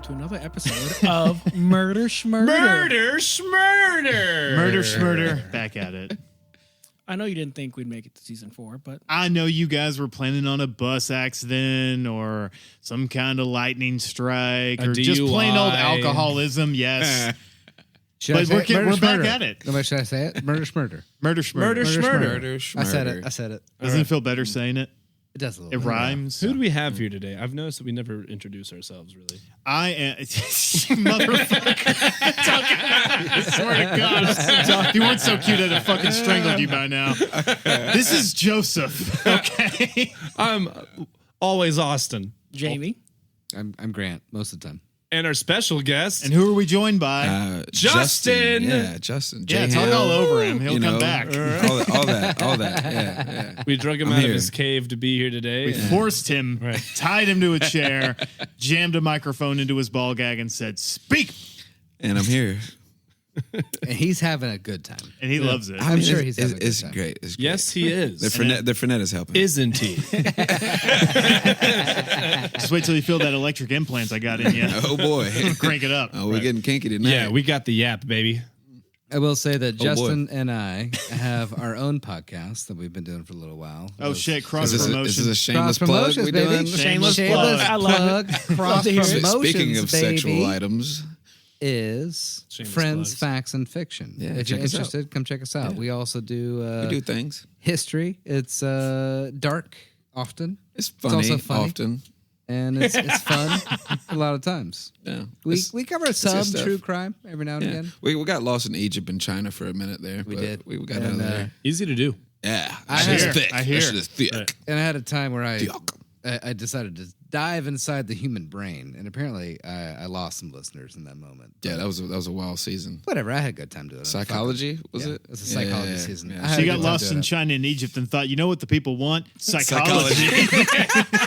to another episode of Murder Schmurder. Murder Schmurder. Murder Schmurder. Back at it. I know you didn't think we'd make it to season 4, but I know you guys were planning on a bus accident or some kind of lightning strike or just plain old alcoholism. Yes. Should but we're back at it. No, should I say it? Murder Schmurder. Murder Schmurder. Murder Schmurder. I said it. Doesn't it feel better saying it? It does a little It bit. rhymes. Who do we have here today? I've noticed that we never introduce ourselves, really. I am. You motherfucker. I swear to God. If you weren't so cute, I'd have fucking strangled you by now. This is Joseph. Okay. I'm always Austin. Jamie. I'm Grant most of the time. And our special guest. And who are we joined by? Justin. Yeah, Justin. Yeah, talk all over him. He'll come back. All that. Yeah. We drug him out of his cave to be here today. We forced him, tied him to a chair, jammed a microphone into his ball gag, and said, "Speak." And I'm here. And he's having a good time. And he loves it. I'm sure he's having a good It's time. great. It's great. Yes, he is. The Fernet is helping. Isn't he? Just wait till you feel that electric implants I got in you. Oh, boy. Crank it up. Oh, we're getting kinky tonight. Yeah, we got the yap, baby. I will say that boy. Justin and I have our own podcast that we've been doing for a little while. Oh, shit. Is Cross this promotion. a shameless Cross plug promotions, we baby. doing? Shameless Shameless plug. I love plug. Cross promotions, Speaking of baby, sexual items. is Shameless Friends, plugs. Facts, and Fiction. Yeah, if you're check us out. interested, come check us out. Yeah. We also do, We do things. history. It's dark often. It's funny, also funny. often. And it's fun a lot of times. Yeah. We cover good some stuff. true crime every now and Yeah. again. We got lost in Egypt and China for a minute there. We but did. We got out And, of there. Easy to do. Yeah. I That shit hear. is thick. I hear. That shit is thick. Right. And I had a time where Thick. I decided to dive inside the human brain, and apparently I lost some listeners in that moment. Yeah, that was a wild season. Whatever, I had a good time doing it. Psychology, was Yeah, it? It's a psychology season. yeah. I had So you a got good time lost doing in it. China and Egypt and thought, you know what the people want? Psychology.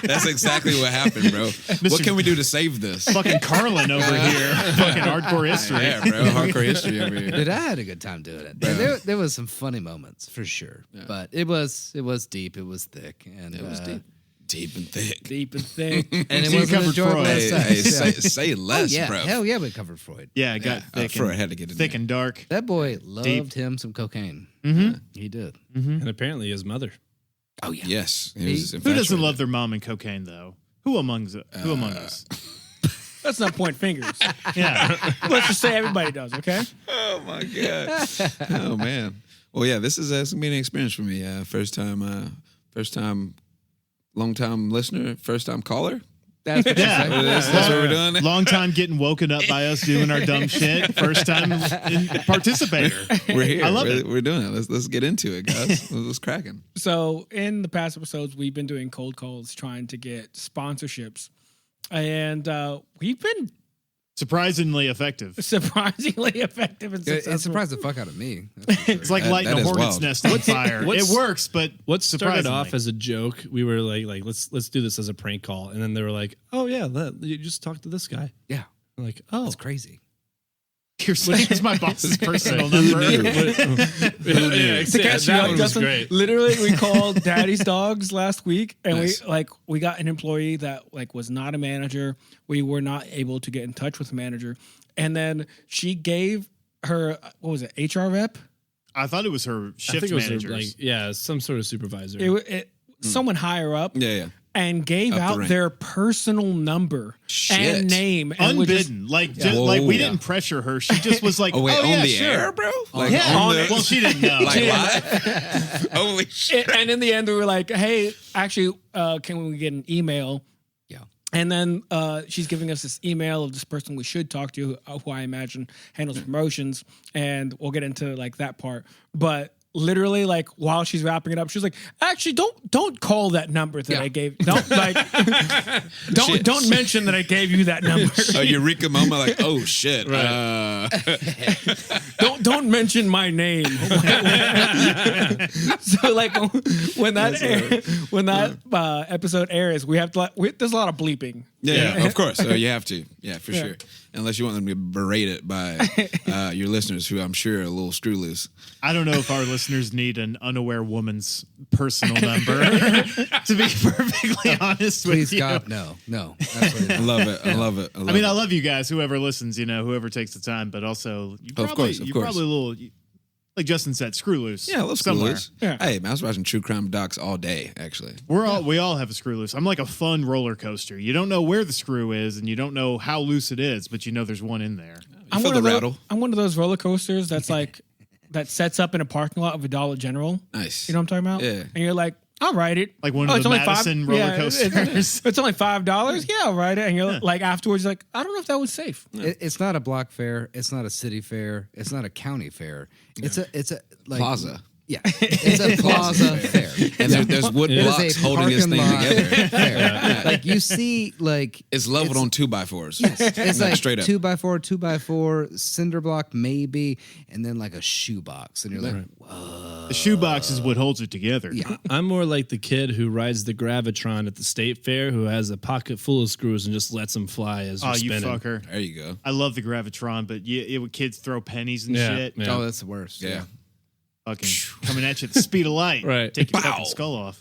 That's exactly what happened, bro. What can we do to save this? Fucking Carlin over here. Fucking hardcore history. Yeah, bro. Hardcore history over here. Dude, I had a good time doing it. There was some funny moments for sure, but it was deep, it was thick, and It was deep and thick. Deep and thick. and it So you was an covered enjoyable Freud. Hey, sex. say less, yeah, bro. hell yeah, we covered Freud. Yeah, it got thick, Freud and, had to get in thick there. and dark. That boy loved him some cocaine. He did. And apparently his mother. Oh yeah. Yes. He was Who doesn't infatuated. love their mom and cocaine, though? Who among us? Let's not point fingers. Yeah. Let's just say everybody does, okay? Oh my god. Oh man. Well, yeah, this is gonna be an experience for me. First time, long time listener, first time caller. That's what you Yeah. say. That's what we're doing. Long time getting woken up by us doing our dumb shit. First time participator. We're here. I love we're, it. We're doing it. Let's get into it, guys. Let's cracking. So in the past episodes, we've been doing cold calls trying to get sponsorships. And we've been Surprisingly effective. surprisingly effective and It successful. surprised the fuck out of me. That's for sure. It's like That- lighting that a is hornet's wild. nest on fire. It what's- works, but What started surprisingly. off as a joke, we were like let's do this as a prank call, and then they were like, oh yeah, you just talk to this guy. yeah, I'm like, oh, that's crazy. You're saying it's my boss's personal number. yeah, To catch you that up, one was Justin, great. literally, we called Daddy's Dogs last week, and Nice. we got an employee that was not a manager. We were not able to get in touch with the manager, and then she gave her what was it, HR rep? I thought it was her I shift think it was managers. some sort of supervisor. Someone higher up, Yeah. and gave Up the out rank. their personal number Shit. and name, and would just- Unbidden. Like, Yeah. like we Whoa. didn't pressure her. She just was like, Oh wait, on yeah, the sure. air, bro? Like Yeah. on the, Well, she didn't know. like live. Holy shit! and in the end, we were like, "Hey, actually, can we get an email?" Yeah. And then she's giving us this email of this person we should talk to, who I imagine handles promotions, and we'll get into like that part. But literally, like while she's wrapping it up, she's like, "Actually, don't call that number that I gave. Don't like, don't mention that I gave you that number. A eureka moment, like, oh shit! don't mention my name. So like when that episode airs, we have to there's a lot of bleeping. Yeah, of course. So you have to. Yeah, for sure. Unless you want them to be berated by your listeners, who I'm sure are a little screw loose. I don't know if our listeners need an unaware woman's personal number. To be perfectly honest Please, with you, God, no. Absolutely I not. love it. I love it. I mean, I love you guys, whoever listens, whoever takes the time, but also you're probably a little, like Justin said, screw loose. Yeah, let's screw somewhere. loose. Yeah. Hey, man, I was watching true crime docs all day, actually. We all have a screw loose. I'm like a fun roller coaster. You don't know where the screw is, and you don't know how loose it is, but you know there's one in there. You feel the rattle. I'm one of those roller coasters that's like that sets up in a parking lot of a Dollar General. Nice. You know what I'm talking about? Yeah. And you're like, I'll ride it. Like one of it's the only Madison roller coasters. It's only $5. Yeah, I'll ride it. And you're like, afterwards, you're like, I don't know if that was safe. It's not a block fair. It's not a city fair. It's not a county fair. It's a like Plaza. Yeah, it's a plaza fair. And there's wood It is blocks a holding this parking thing lot together. fair. Like you see, like It's leveled on 2x4s. it's like straight up. 2x4, cinder block maybe, and then like a shoebox, and you're like, The shoebox is what holds it together. yeah. I'm more like the kid who rides the Gravitron at the state fair, who has a pocket full of screws and just lets them fly as Oh, you're you spinning. fucker. There you go. I love the Gravitron, but kids throw pennies and Yeah, shit. yeah. Oh, that's the worst. Yeah. Fucking coming at you at the speed of light. Right. Take your Bow. fucking skull off.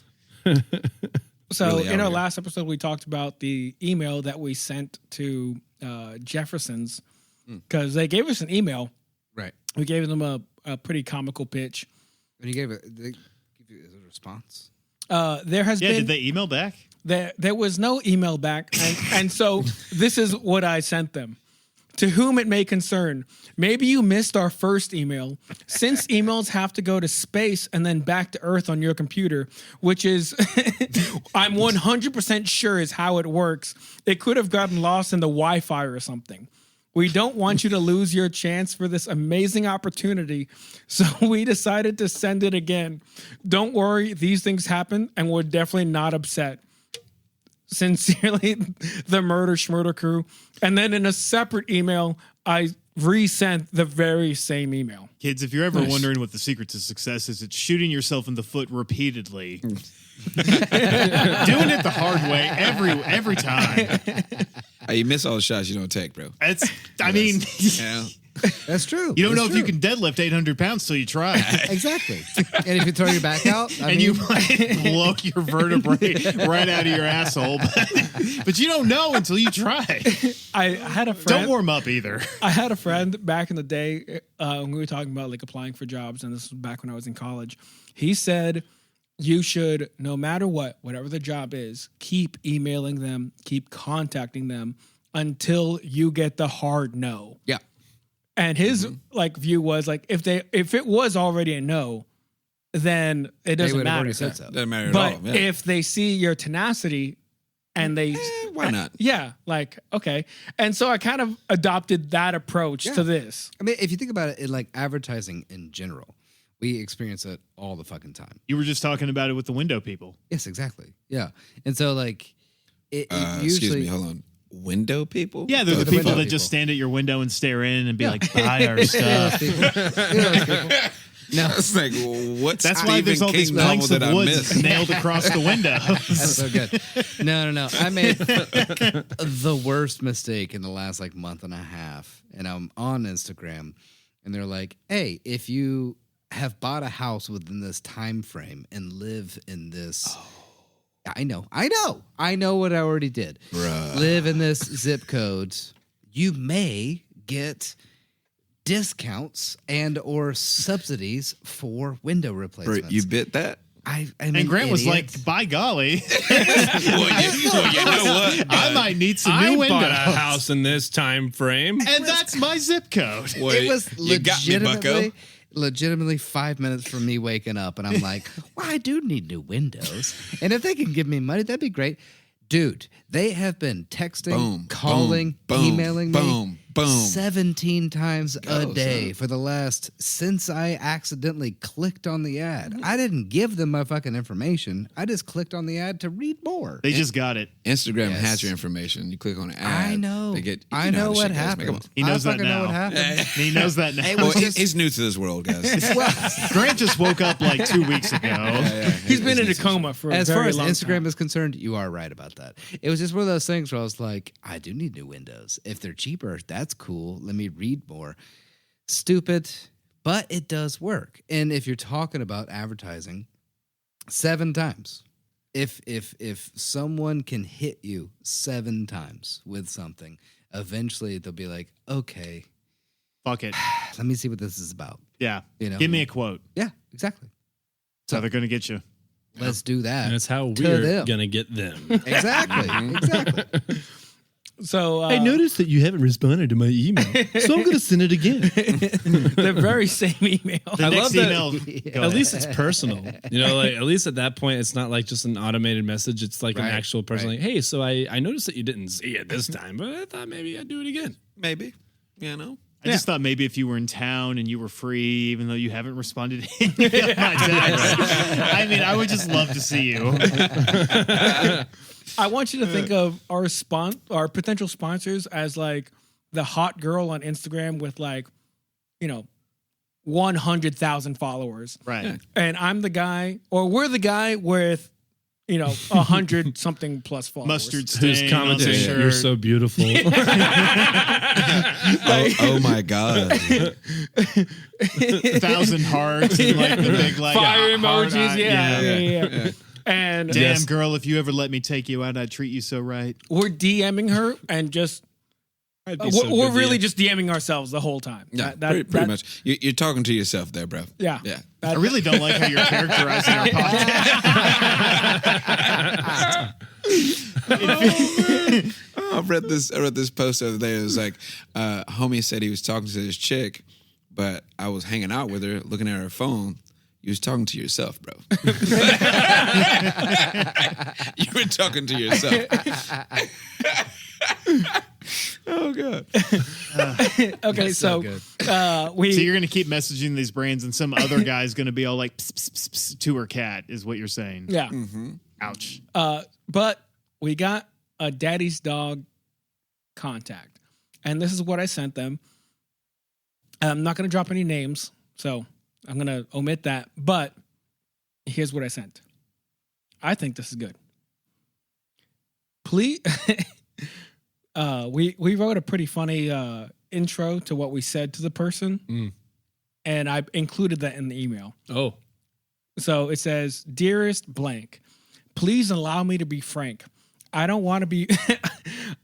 So Really in out our here. last episode, we talked about the email that we sent to Jefferson's because they gave us an email. Right. We gave them a pretty comical pitch. When you gave it, they give you a response. There has Yeah, been did they email back? there was no email back, and so this is what I sent them. To whom it may concern, maybe you missed our first email. Since emails have to go to space and then back to Earth on your computer, which is, I'm 100% sure is how it works. It could have gotten lost in the Wi-Fi or something. We don't want you to lose your chance for this amazing opportunity, so we decided to send it again. Don't worry, these things happen, and we're definitely not upset. Sincerely, the Murder Schmurder Crew. And then in a separate email, I resent the very same email. Kids, if you're ever wondering what the secret to success is, it's shooting yourself in the foot repeatedly. Doing it the hard way every time. Hey, you miss all the shots you don't take, bro. I mean, Yeah. That's true. you don't That's know if you true. can deadlift 800 pounds till you try. Exactly. And if you throw your back out, And you might blow your vertebrae right out of your asshole. But you don't know until you try. I had a friend. Don't warm up either. I had a friend back in the day when we were talking about like applying for jobs, and this was back when I was in college. He said, you should, no matter whatever the job is, keep emailing them, keep contacting them until you get the hard no. yeah. And his like view was like if it was already a no, then it They doesn't would have matter. already said so. Doesn't matter at But all. Yeah. if they see your tenacity and they why not? yeah, like okay. And so I kind of adopted that approach to this. I mean, if you think about it, in like advertising in general, we experience it all the fucking time. You were just talking about it with the window people. Yes, exactly. Yeah. And so like it usually Excuse me, hold on. Window people? Yeah, they're the The people window that just people. stand at your window and stare in and be like, buy our stuff. You know those people. No, It's like, what's That's Stephen why there's all these King novel planks of that I wood missed? nailed across the window. that's so good. No. I made the worst mistake in the last like month and a half, and I'm on Instagram, and they're like, "Hey, if you have bought a house within this time frame and live in this." I know what I already did. Bruh. Live in this zip code. You may get discounts and or subsidies for window Bro, replacements. you bit that? I'm And an Grant was idiot. like, by golly, well, you know what? I might need some I new bought windows. a house in this time frame. And that's my zip code. Well, It was you got me, bucko. legitimately 5 minutes from me waking up, and I'm like, well, I do need new windows. And if they can give me money, that'd be great. Dude, they have been texting, Boom, calling, boom, emailing me. boom, Boom. 17 times a Go, day son. for the last, since I accidentally clicked on the ad. I didn't give them my fucking information. I just clicked on the ad to read more. They just got it. Instagram Yes. has your information. You click on an ad. I know. They get, I you know how this what shit goes, man. Come happened. He knows I that fucking know now. what happened. He knows that now. It Well, was just- he's new to this world, guys. Grant just woke up like 2 weeks ago. He's been in a coma for a As far very as long Instagram time. is concerned, you are right about that. It was just one of those things where I was like, I do need new windows. If they're cheaper, that's cool. Let me read more. Stupid, but it does work. And if you're talking about advertising, 7 times. If someone can hit you 7 times with something, eventually they'll be like, okay, Fuck it. let me see what this is about. Yeah. You know? Give me a quote. Yeah, exactly. So they're going to get you. Let's do that. And that's how to we're them. gonna get them. Exactly. Exactly. So I noticed that you haven't responded to my email, so I'm gonna send it again. the very same email. The I next love that- email. Go At ahead. least it's personal. You know, like at least at that point, it's not like just an automated message. It's like an Right, actual person. right. Like, hey, so I noticed that you didn't see it this time, but I thought maybe I'd do it again. Maybe. You know? I just thought maybe if you were in town and you were free, even though you haven't responded to any of my texts. I mean, I would just love to see you. I want you to think of our potential sponsors as like the hot girl on Instagram with like, 100,000 followers. Right. And I'm the guy, or we're the guy with, 100 something plus followers. Mustard Who's stain on the commenting? shirt. You're so beautiful. Oh my God. 1,000 hearts and like the big like Fire heart emojis. eye. Yeah. And Damn girl, if you ever let me take you out, I'd treat you so right. we're DMing her and just, I'd be so we're good to really you. just DMing ourselves the whole time. Yeah, That- pretty much. You're talking to yourself there, bro. Yeah. Yeah. I really don't like how you're characterizing our podcast. I read this post the other day. It was like, homie said he was talking to his chick, but I was hanging out with her, looking at her phone. You was talking to yourself, bro. You were talking to yourself. Oh God. Okay, so good. we So you're going to keep messaging these brands, and some other guy's going to be all like pss, pss, pss, pss, to her cat, is what you're saying. yeah. Ouch. But we got a daddy's dog contact, and this is what I sent them. I'm not going to drop any names, so I'm going to omit that. But here's what I sent. I think this is good. Please, we wrote a pretty funny intro to what we said to the person, and I included that in the email. Oh, So it says, "Dearest blank, please allow me to be frank. I don't want to be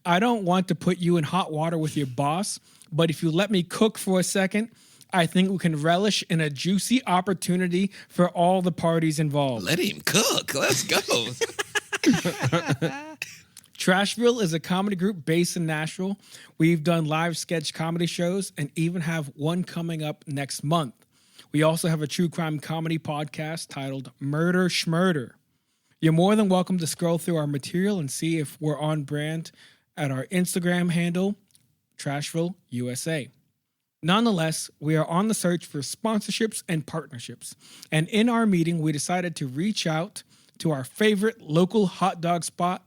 I don't want to put you in hot water with your boss, but if you let me cook for a second, I think we can relish in a juicy opportunity for all the parties involved. Let him cook. Let's go. Trashville is a comedy group based in Nashville. We've done live sketch comedy shows and even have one coming up next month. We also have a true crime comedy podcast titled Murder Schmurder. You're more than welcome to scroll through our material and see if we're on brand at our Instagram handle, Trashville USA. Nonetheless, we are on the search for sponsorships and partnerships. And in our meeting, we decided to reach out to our favorite local hot dog spot,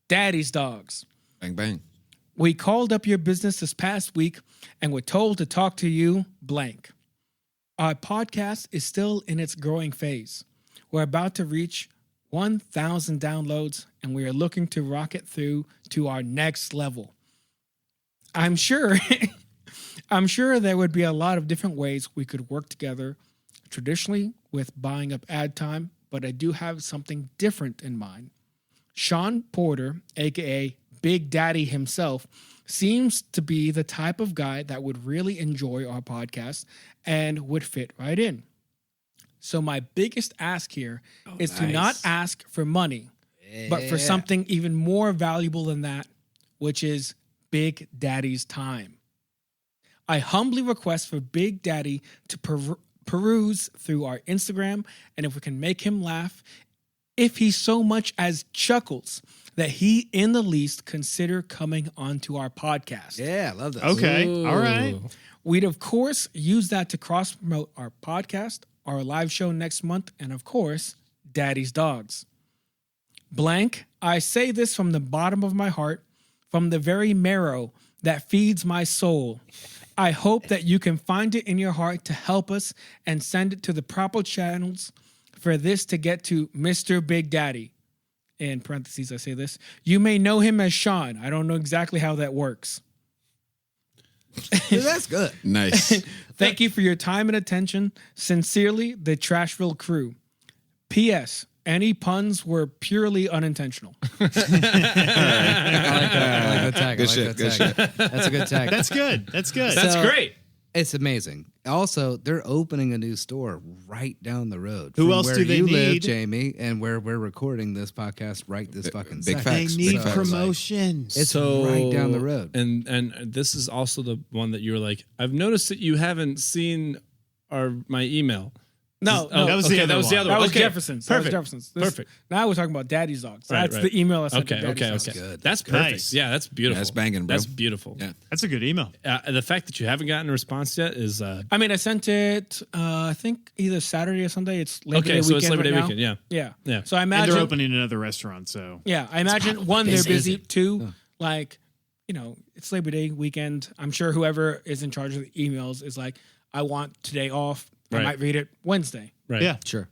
Daddy's Dogs. Bang, bang. We called up your business this past week and were told to talk to you blank. Our podcast is still in its growing phase. We're about to reach 1,000 downloads and we are looking to rocket through to our next level. I'm sure there would be a lot of different ways we could work together, traditionally with buying up ad time, but I do have something different in mind. Sean Porter, aka Big Daddy himself, seems to be the type of guy that would really enjoy our podcast and would fit right in. So my biggest ask here is to not ask for money, but for something even more valuable than that, which is Big Daddy's time. I humbly request for Big Daddy to peruse through our Instagram, and if we can make him laugh if he so much as chuckles, that he in the least consider coming onto our podcast. Yeah, I love this. Okay. Ooh. All right. We'd, of course, use that to cross-promote our podcast, our live show next month, and, of course, Daddy's Dogs. Blank, I say this from the bottom of my heart, from the very marrow that feeds my soul. I hope that you can find it in your heart to help us and send it to the proper channels for this to get to Mr. Big Daddy. In parentheses, I say this. You may know him as Sean. I don't know exactly how that works. Dude, that's good. Nice. Thank you for your time and attention. Sincerely, the Trashville crew. P.S. Any puns were purely unintentional. I like that tag. Good shit, good shit. That's a good tag. That's good. That's good. That's So- great. It's amazing. Also, they're opening a new store right down the road. Who from else where do they you live, need? Jamie, and where we're recording this podcast right this fucking big second. facts. They need Big facts. promotions. It's right down the road. And this is also the one that you were like, I've noticed that you haven't seen my email. No, Oh, that was the okay, other that was the one. other that one. was Okay. Jefferson's. That was Perfect. Jefferson's. Perfect. Now we're talking about Daddy's Dogs. Right, That's right. the email I sent to Okay, Daddy's okay, Dogs. okay. good. That's perfect. Nice. Yeah, that's beautiful. That's banging, bro. That's beautiful. Yeah. That's a good email. The fact that you haven't gotten a response yet is I mean, I sent it, I think either Saturday or Sunday. It's Labor okay. Day So weekend it's Labor Day right now. weekend. Yeah. Yeah. Yeah. So I And imagine. they're opening another restaurant, so Yeah, I imagine one, they're busy. busy. Two, like, it's Labor Day weekend. I'm sure whoever is in charge of the emails is like, I want today off. I Right. might read it Wednesday. Right. yeah. Sure.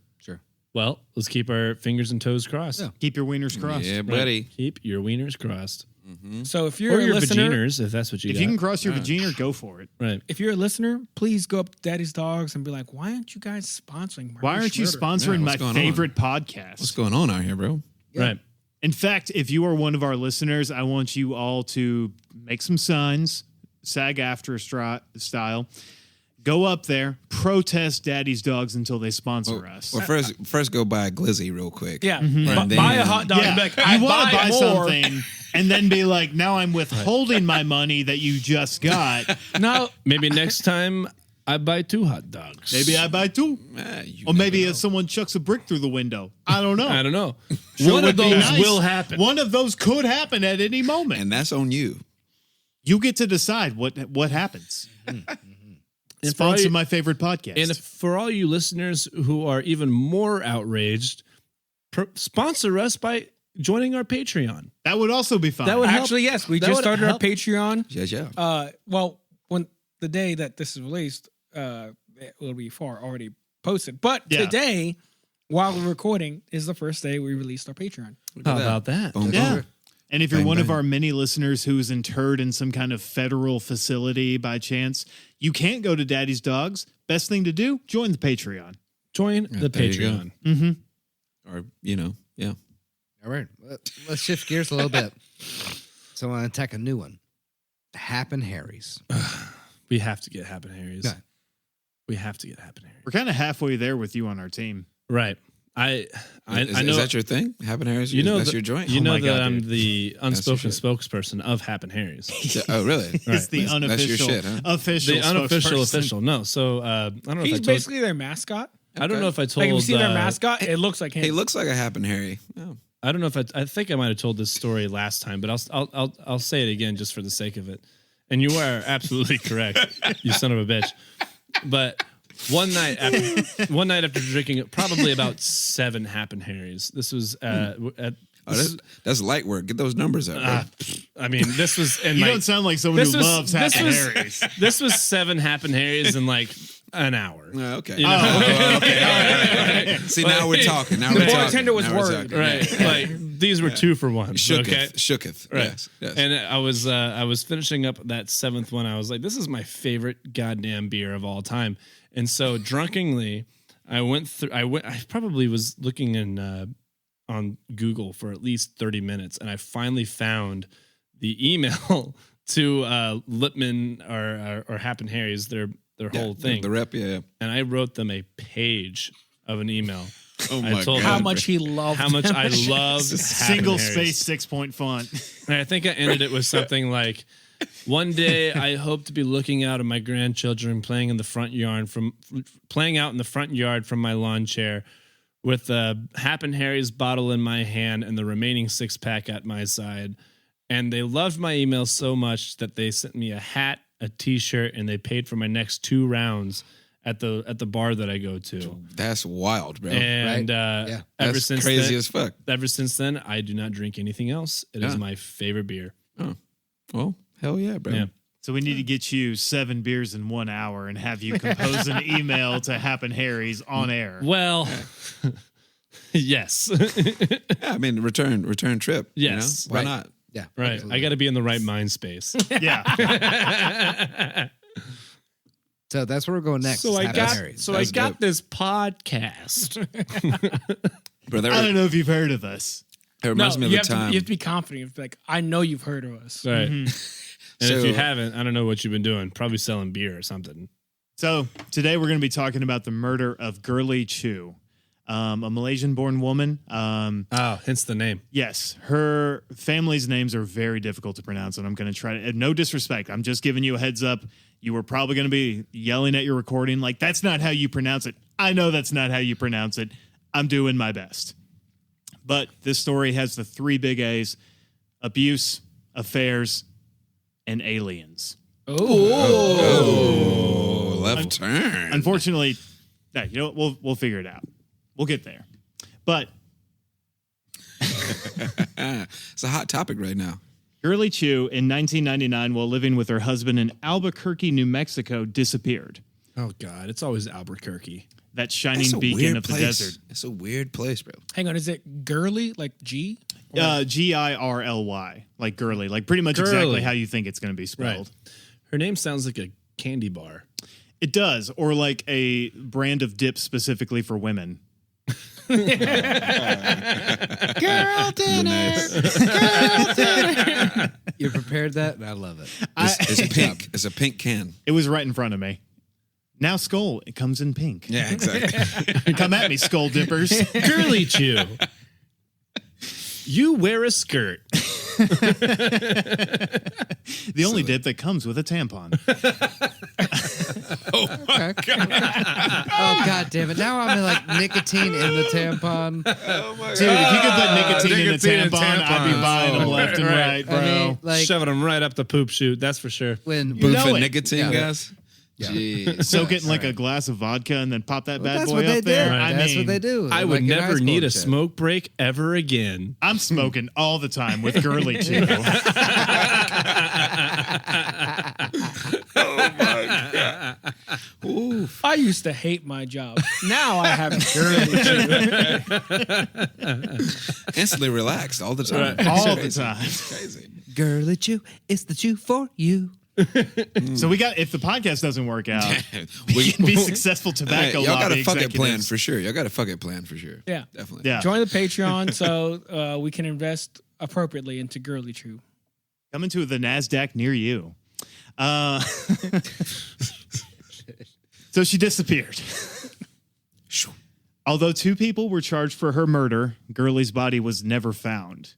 Well, let's keep our fingers and toes crossed. Yeah. Keep your wieners crossed. Yeah, Right. buddy. Keep your wieners crossed. So if you're Or a your listener, vaginers, if that's what you If got. you can cross your vagina, go for it. Right. if you're a listener, please go up to Daddy's Dogs and be like, why aren't you guys sponsoring? Why Maurice aren't you Schroeder? sponsoring Yeah, my what's going favorite podcast? What's going on out here, bro? Right. In fact, if you are one of our listeners, I want you all to make some signs, SAG-AFTRA style. Go up there, protest Daddy's Dogs until they sponsor us. Well, first go buy a glizzy real quick. Yeah, And buy a then- hot dog. Yeah, And be like, you I want to buy more. something and then be like, now I'm withholding my money that you just got. No, Maybe next time I buy 2 hot dogs. Maybe I buy 2. You Or maybe never know. if someone chucks a brick through the window. I don't know. I don't know. Sure One would of be those nice. will happen. One of those could happen at any moment. And that's on you. You get to decide what happens. And for all Sponsor you- my favorite podcast. And if, for all you listeners who are even more outraged, sponsor us by joining our Patreon. that would also be fine. That would help. actually, yes, we That just would started help. our Patreon. Yeah. Well, when the day that this is released, it will be already posted. But Yeah. today, while we're recording, is the first day we released our Patreon. How about that? Boom, Yeah. boom. And if you're Bang, one of bang. our many listeners who's interred in some kind of federal facility by chance, you can't go to Daddy's Dogs. Best thing to do, join the Patreon. Join the there you go. Patreon. Mm-hmm. Or, yeah. All right. Let's shift gears a little bit. So I want to attack a new one. Happen Harry's. We have to get Happen Harry's. Yeah. We have to get Happen Harry's. We're kind of halfway there with you on our team. Right. I Is, know is that your thing? Happen Harris? you know that's the- your joint? You Oh know my that God, I'm dude. the unspoken shit. spokesperson of Happen Harry's. Oh, really? It's the That's your unofficial, shit, huh? official, The unofficial spokesperson. official. No. So I don't know He's if I told basically their mascot. I don't know if I told Like, if you see their uh, mascot, it looks like him. He looks like a Happen Harry. Oh. I don't know if I think I might have told this story last time, but I'll say it again just for the sake of it. And you are absolutely correct, you son of a bitch. But one night after drinking probably about 7 Happen Harrys. This was at Oh, that's light work. Get those numbers up. Bro. I mean, this was in You my, don't sound like someone who loves this Happy was- Harry's. This was 7 Happen Harrys in like an hour. Oh, okay. You know? Oh, okay. All right. See, now we're talking. Now The we're talking. bartender was Now we're worried. talking. Right. Like these were 2 for 1. Shooketh. Okay. Shooketh. Right. Yes. And I was finishing up that 7th one. I was like, this is my favorite goddamn beer of all time. And so drunkenly, I probably was looking in on Google for at least 30 minutes, and I finally found the email to Lippman or Happen Harry's, their whole thing. The rep, yeah. And I wrote them a page of an email. Oh I my told God. how them much he loved how much them. I love Single space 6-point font. And I think I ended it with something like, one day I hope to be looking out at my grandchildren playing out in the front yard from my lawn chair, with the Happen Harry's bottle in my hand and the remaining 6-pack at my side. And they loved my email so much that they sent me a hat, a T-shirt, and they paid for my next 2 rounds at the bar that I go to. That's wild, bro. And Yeah. ever That's since crazy then, as fuck. Ever since then, I do not drink anything else. It is Yeah. my favorite beer. Oh, well, hell yeah, bro. Yeah. So we need to get you 7 beers in 1 hour and have you compose an email to Happen Harry's on air. Well, yes. Yeah, I mean, return trip. Yes. You know? Why Right. not? Yeah. Right. absolutely. I got to be in the right mind space. Yeah. So that's where we're going next. So is I Happy got Harry's. so I That's got dope. this podcast. Bro, I don't know if you've heard of us. it reminds me of you the have time. To, you have to be confident. You have to be like, I know you've heard of us. Right. And if So- you haven't, I don't know what you've been doing. Probably selling beer or something. So today we're going to be talking about the murder of Girly Chew, a Malaysian-born woman. Oh, hence the name. Yes, her family's names are very difficult to pronounce, and I'm going to try to. No disrespect, I'm just giving you a heads up. You were probably going to be yelling at your recording like, "That's not how you pronounce it." I know that's not how you pronounce it. I'm doing my best. But this story has the 3 big A's: abuse, affairs, and aliens. Oh, left turn. Unfortunately, you know what? We'll figure it out. We'll get there. But It's a hot topic right now. Girly Chew, in 1999, while living with her husband in Albuquerque, New Mexico, disappeared. Oh God, it's always Albuquerque. That shining It's a beacon weird of the place. desert. It's a weird place, bro. Hang on, is it girly like G? Girly, like girly, like pretty much Girly. exactly how you think it's going to be spelled. Her name sounds like a candy bar. It does, or like a brand of dip specifically for women. Girl dinner. Girl dinner. You prepared that, and I love it. It's pink. It's a pink can. It was right in front of me. Now Skull, it comes in pink. Yeah, exactly. Come at me, Skull Dippers. Girly Chew. You wear a skirt. The only dip that comes with a tampon. Oh God damn it! Now I'm in like nicotine in the tampon. Dude, if you could put nicotine in a tampon, I'd be buying them left and right, bro. I mean, like Shoving them right up the poop chute. That's for sure. when You know Boofing it. nicotine, Yeah. guys. Yeah. Jeez. Soak it in like a glass of vodka and then pop that bad that's boy what they up there. do. I That's mean, what they do. I Like would in high never school need and a shit. smoke break ever again. I'm smoking all the time with Girly Chew. I used to hate my job. Now I have girly Chew. Instantly relaxed all the time. all the time. Crazy. Girly Chew, it's the chew for you. So we got, if the podcast doesn't work out, we We- can be successful tobacco Hey, y'all got lobby a fuck it plan executives. for sure. Y'all got a fuck it plan for sure. Yeah. Definitely. Yeah. Join the Patreon so we can invest appropriately into Girly Chew. Coming to the NASDAQ near you. So she disappeared. Shoo. Although 2 people were charged for her murder, Girly's body was never found.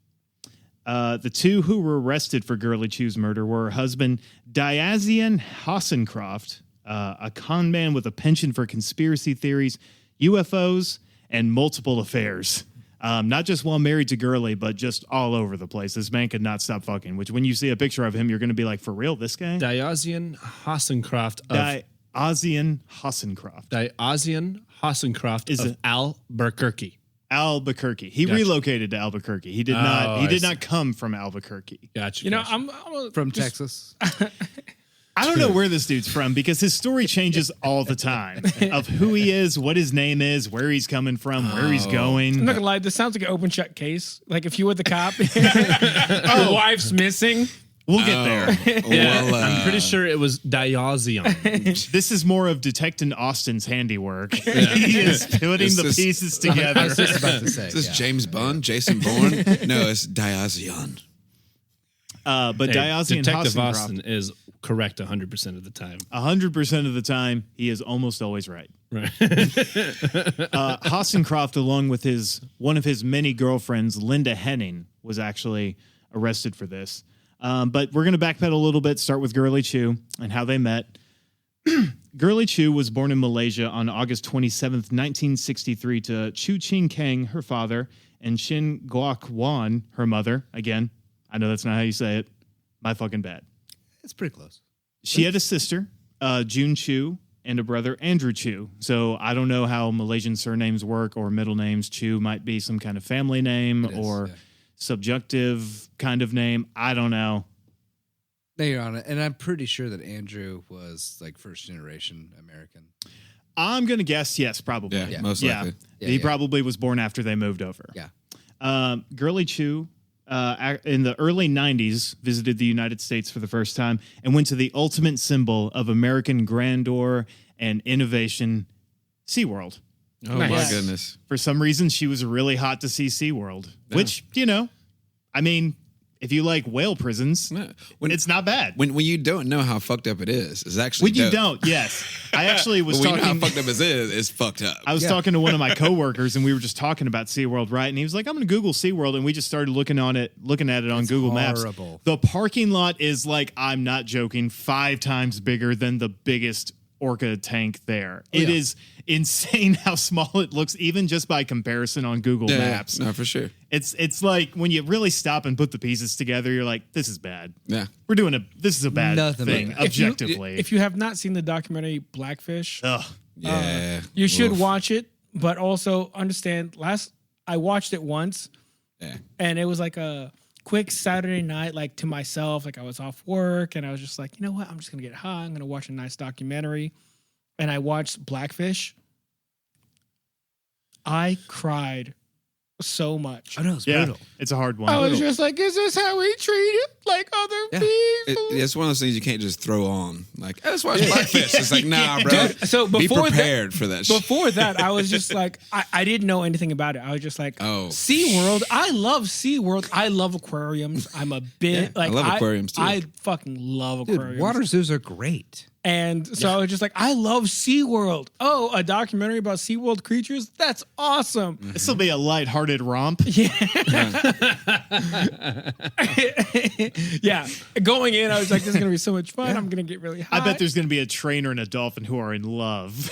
The 2 who were arrested for Girly Chew's murder were her husband, Diazian Hassencroft, a con man with a penchant for conspiracy theories, UFOs, and multiple affairs. Not just while married to Girly, but just all over the place. This man could not stop fucking, which when you see a picture of him, you're going to be like, for real, this guy? Diazian Hassencroft of Diazian Hassencroft. Diazian Hassencroft Is of it- Albuquerque. Albuquerque. He Gotcha. relocated to Albuquerque. He did not. He I did see. not come from Albuquerque. Gotcha. You know, gotcha. I'm From just- Texas. I don't know where this dude's from because his story changes all the time of who he is, what his name is, where he's coming from, where he's I'm going. not gonna lie, this sounds like an open shut case. Like if you were the cop, your wife's missing. We'll get there. Well, I'm pretty sure it was Diazion. This is more of Detective Austin's handiwork. He is putting This the is- pieces I together. was just about to say. Is this yeah. James Bond, Jason Bourne? No, it's Diazion. But Hey, Diazian Detective Hassencroft, Austin is correct 100% of the time. 100% of the time, he is almost always right. Right. Hassencroft, along with one of his many girlfriends, Linda Henning, was actually arrested for this. But we're going to backpedal a little bit, start with Girly Chew and how they met. Girly Chew was born in Malaysia on August 27th, 1963 to Chu Ching Kang, her father, and Shin Guok Wan, her mother. Again, I know that's not how you say it. My fucking bad. It's pretty close. She had a sister, June Chew, and a brother, Andrew Chew. So I don't know how Malaysian surnames work or middle names. Chew might be some kind of family name or subjunctive kind of name. I don't know. No, you're on it. And I'm pretty sure that Andrew was like first generation American. I'm going to guess yes, probably. Yeah, most likely. Yeah, He probably was born after they moved over. Yeah. Girly Chew, in the early 90s, visited the United States for the first time and went to the ultimate symbol of American grandeur and innovation, SeaWorld. Oh, Nice. my goodness. For some reason, she was really hot to see SeaWorld, which, you know, I mean, if you like whale prisons, it's not bad. When you don't know how fucked up it is, it's actually When you dope. don't, yes. I actually was When you know how talking. fucked up it is, it's fucked up. I was talking to one of my coworkers, and we were just talking about SeaWorld, right? And he was like, "I'm going to Google SeaWorld," and we just started looking at it on Google horrible. Maps. The parking lot is like, I'm not joking, 5 times bigger than the biggest orca tank there. It is insane how small it looks, even just by comparison on Google Maps. No, for sure. It's like when you really stop and put the pieces together, you're like, this is bad. Yeah. This is a bad Nothing thing, but bad. objectively. If you have not seen the documentary Blackfish, Ugh. Yeah. you should Oof. watch it, but also understand. I watched it once, Yeah. and it was like a quick Saturday night, like to myself. Like I was off work, and I was just like, you know what? I'm just gonna get high. I'm gonna watch a nice documentary, and I watched Blackfish. I cried so much. I know it's Yeah, brutal. it's a hard one. I was just like, is this how we treat it like other people? It's one of those things you can't just throw on. Like, let's watch Blackfish. It's like, nah, bro. Dude, so be before prepared for that shit. Before that, I was just like, I didn't know anything about it. I was just like, Oh. SeaWorld. I love SeaWorld. I love aquariums. I'm a bit Yeah, I like love aquariums, too. I fucking love Dude, aquariums. water zoos are great. And so I was just like, I love SeaWorld. Oh, a documentary about SeaWorld creatures? That's awesome. This will be a lighthearted romp. Yeah. Going in, I was like, this is going to be so much fun. I'm going to get really high. I bet there's going to be a trainer and a dolphin who are in love.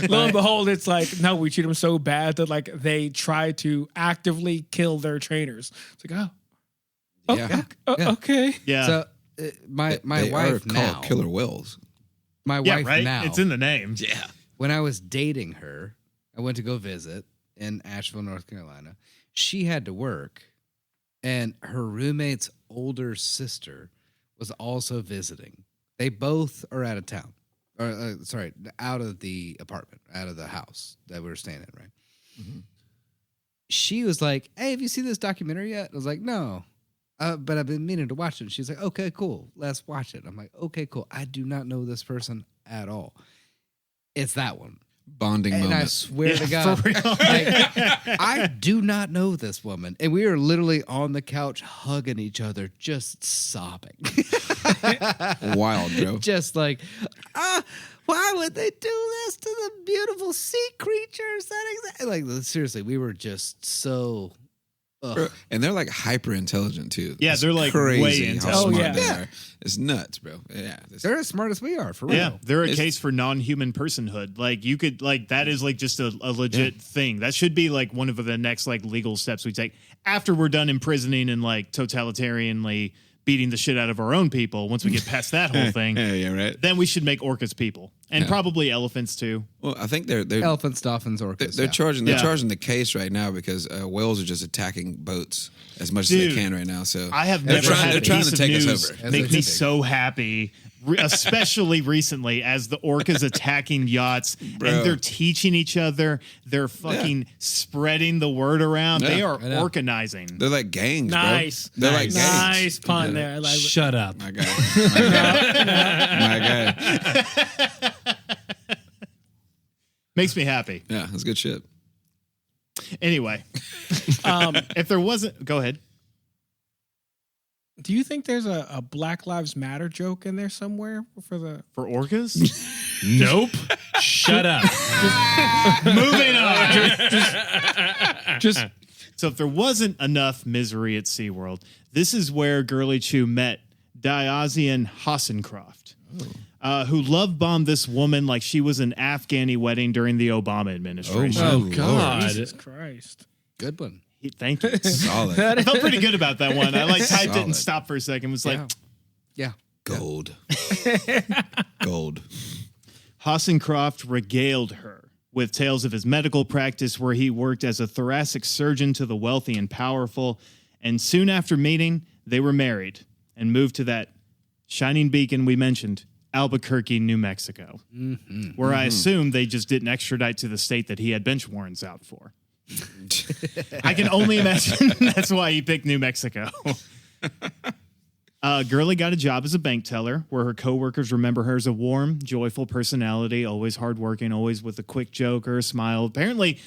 Lo and behold, it's like, no, we treat them so bad that like they try to actively kill their trainers. It's like, Yeah. okay. Yeah. So my They are wife called now, killer whales. my Yeah, wife right? now, It's in the name. Yeah. when I was dating her, I went to go visit in Asheville, North Carolina. She had to work, and her roommate's older sister was also visiting. They both are out of town, or out of the apartment, out of the house that we were staying in, right? Mm-hmm. She was like, "Hey, have you seen this documentary yet?" I was like, "No." But I've been meaning to watch it. She's like, okay, cool. Let's watch it. I'm like, okay, cool. I do not know this person at all. It's that one. Bonding And I moment. swear to God, For real. I do not know this woman. And we are literally on the couch hugging each other, just sobbing. Wild, bro. Just like, why would they do this to the beautiful sea creatures? Like, seriously, we were just so... Bro, and they're like hyper intelligent too. Yeah, It's they're, like, crazy way how intelligent. smart Oh, yeah. they Yeah. are. It's nuts, bro. Yeah, They're as smart as we are, for real. Yeah, they're a It's- case for non-human personhood. Like you could, like that is like just a legit thing. That should be like one of the next like legal steps we take after we're done imprisoning and like totalitarianly beating the shit out of our own people. Once we get past that whole thing, yeah, right. then we should make orcas people and Yeah. probably elephants too. Well, I think they're Elephants, dolphins, orcas. they're yeah. charging Yeah. the case right now because whales are just attacking boats as much as Dude, they can right now. So I have They're never trying- had they're a trying piece to of take us news over. As make they me do. so happy, especially recently as the orcas attacking yachts Bro. and they're teaching each other. They're fucking spreading the word around. Yeah. They are I know. organizing. they're like gangs, Nice. bro. They're like gangs. Nice pun there. I like it. Shut up. My guy. My guy. Makes me happy. Yeah, that's good shit. Anyway, if there wasn't, go ahead. Do you think there's a Black Lives Matter joke in there somewhere for the? For orcas, Nope. Shut up. moving on. Just So if there wasn't enough misery at SeaWorld, this is where Girly Chew met Diazian Hassencroft. who love bombed this woman like she was an Afghani wedding during the Obama administration. Oh, God. Jesus Christ. Good one. Thank you. Solid. I felt pretty good about that one. I like typed it and Solid. stopped for a second. Was like, Yeah. Gold. Gold. Hassencroft regaled her with tales of his medical practice where he worked as a thoracic surgeon to the wealthy and powerful. And soon after meeting, they were married and moved to that shining beacon we mentioned, Albuquerque, New Mexico, where I assume they just didn't extradite to the state that he had bench warrants out for. I can only imagine that's why he picked New Mexico. Girly got a job as a bank teller where her coworkers remember her as a warm, joyful personality, always hardworking, always with a quick joke or a smile. Apparently,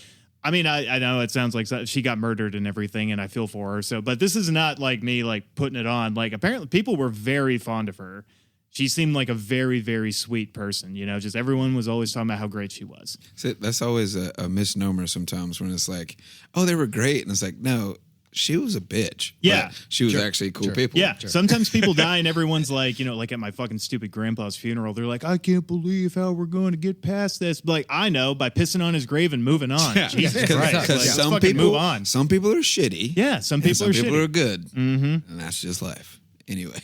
I mean, I know it sounds like she got murdered and everything, and I feel for her. So, but this is not like me like putting it on. Like apparently, people were very fond of her. She seemed like a very, very sweet person. You know, just everyone was always talking about how great she was. So that's always a misnomer sometimes when it's like, oh, they were great. And it's like, no, she was a bitch. Yeah. But she was actually cool people. Yeah. Sometimes people die and everyone's like, you know, like at my fucking stupid grandpa's funeral, they're like, I can't believe how we're going to get past this. But like, I know by pissing on his grave and moving on. Yeah. Jesus Yeah. Christ. Because Like, let's some fucking people move on. Some people are shitty. Yeah. Some and people some are people shitty. are good. Mm-hmm. And that's just life. Anyway.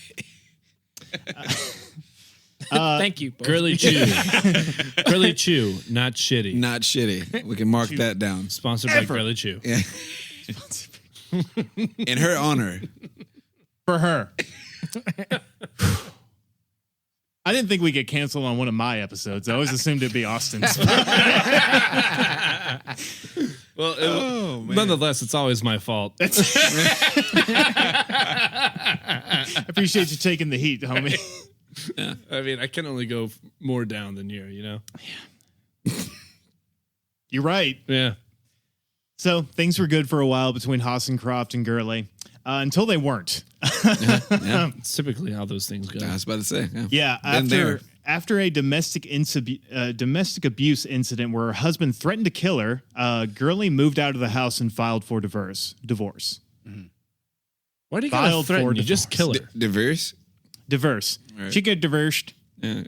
Thank you. both. Girly Chew. Girly Chew, not shitty. Not shitty. We can mark that down. Sponsored by Girly Chew. Yeah. In her honor. For her. I didn't think we get canceled on one of my episodes. I always assumed it'd be Austin's. Well, man. nonetheless, it's always my fault. I appreciate you taking the heat, homie. I mean, I can only go more down than you know? You're right. Yeah. So things were good for a while between Hassencroft and Girly until they weren't. Yeah. It's typically how those things go. I was about to say. Yeah, Been there. after a domestic abuse incident where her husband threatened to kill her, Girly moved out of the house and filed for divorce. Why do you gotta Filed threaten? for You just kill her. Diverse. Right. She got divorced. Yeah.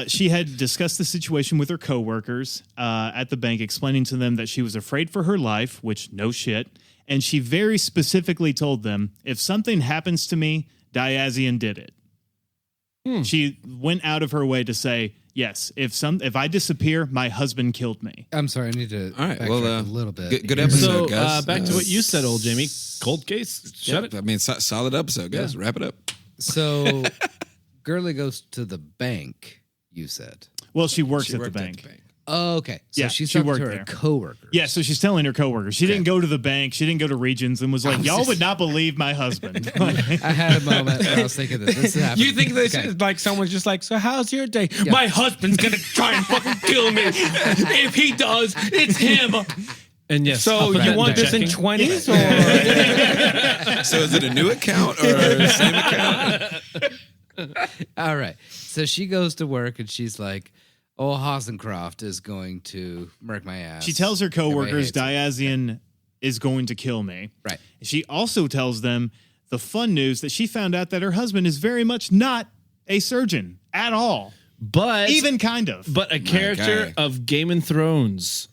She had discussed the situation with her coworkers at the bank, explaining to them that she was afraid for her life, which no shit. And she very specifically told them, if something happens to me, Diazian did it. She went out of her way to say, yes, if I disappear, my husband killed me. I'm sorry, I need to All right. backtrack Well, a little bit. Good here. episode, So guys. back to what you said, old Jamie. Cold case. Shut it. I mean, solid episode, guys. Wrap it up. So Girly goes to the bank, you said. Well, she works She at the worked bank. Oh, okay. So Yeah, she's she talking worked to her there. coworkers. Yeah, so she's telling her coworkers. She didn't go to the bank. She didn't go to Regions and was like, y'all would not believe my husband. I had a moment where I was thinking this is happening. You think this Okay. is like someone's just like, so how's your day? My husband's gonna try and fucking kill me. If he does, it's him. And yes. I'll So put that you want the this in checking. 20s or So is it a new account or same account? All right. So she goes to work and she's like, oh, Hassencroft is going to murk my ass. She tells her Everybody coworkers hates her. Diazian is going to kill me. Right. She also tells them the fun news that she found out that her husband is very much not a surgeon at all. But Even kind of. but a character guy. of Game of Thrones.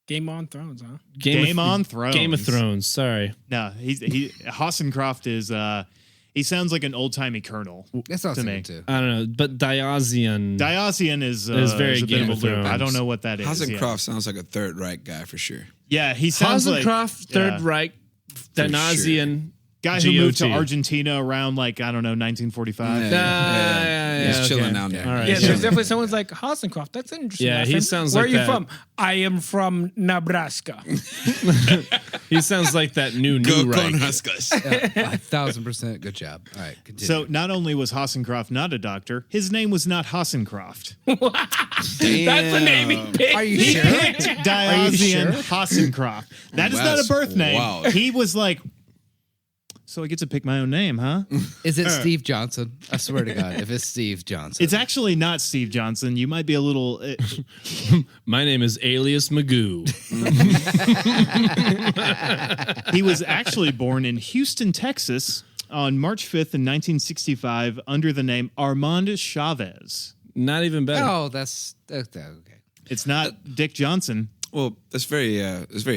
Game on Thrones, huh? Game on Thrones. Game of Thrones. Sorry. No, Hassencroft is he sounds like an old-timey colonel. That's what I was to me. thinking too. I don't know, but Diazian. Diazian is very a bit Game of a of loop. Thrones. I don't know what that is. Hassencroft sounds like a Third Reich guy for sure. Yeah, he sounds like Hassencroft, Third yeah. Reich, Diazian. guy who moved to GOT. Argentina around like I don't know 1945. yeah, He's okay. chilling down there. All right. Yeah, sure. there's definitely someone's like Hassencroft. That's an interesting. Yeah, last he name. sounds Where like are you that. from? I am from Nebraska. He sounds like that new Go Reich. Cornhuskers. 1,000% good job. All right, continue. So not only was Hassencroft not a doctor, his name was not Hassencroft. That's the name he picked. Are you He sure? picked Diazian Hassencroft. That is not a That's birth name. wild. He was like, so I get to pick my own name, huh? Is it Steve Johnson? I swear to God, if it's Steve Johnson. It's actually not Steve Johnson. You might be a little. My name is Alias Magoo. He was actually born in Houston, Texas, on March 5th in 1965 under the name Armand Chavez. Not even better. Oh, that's okay. It's not Dick Johnson. Well, that's very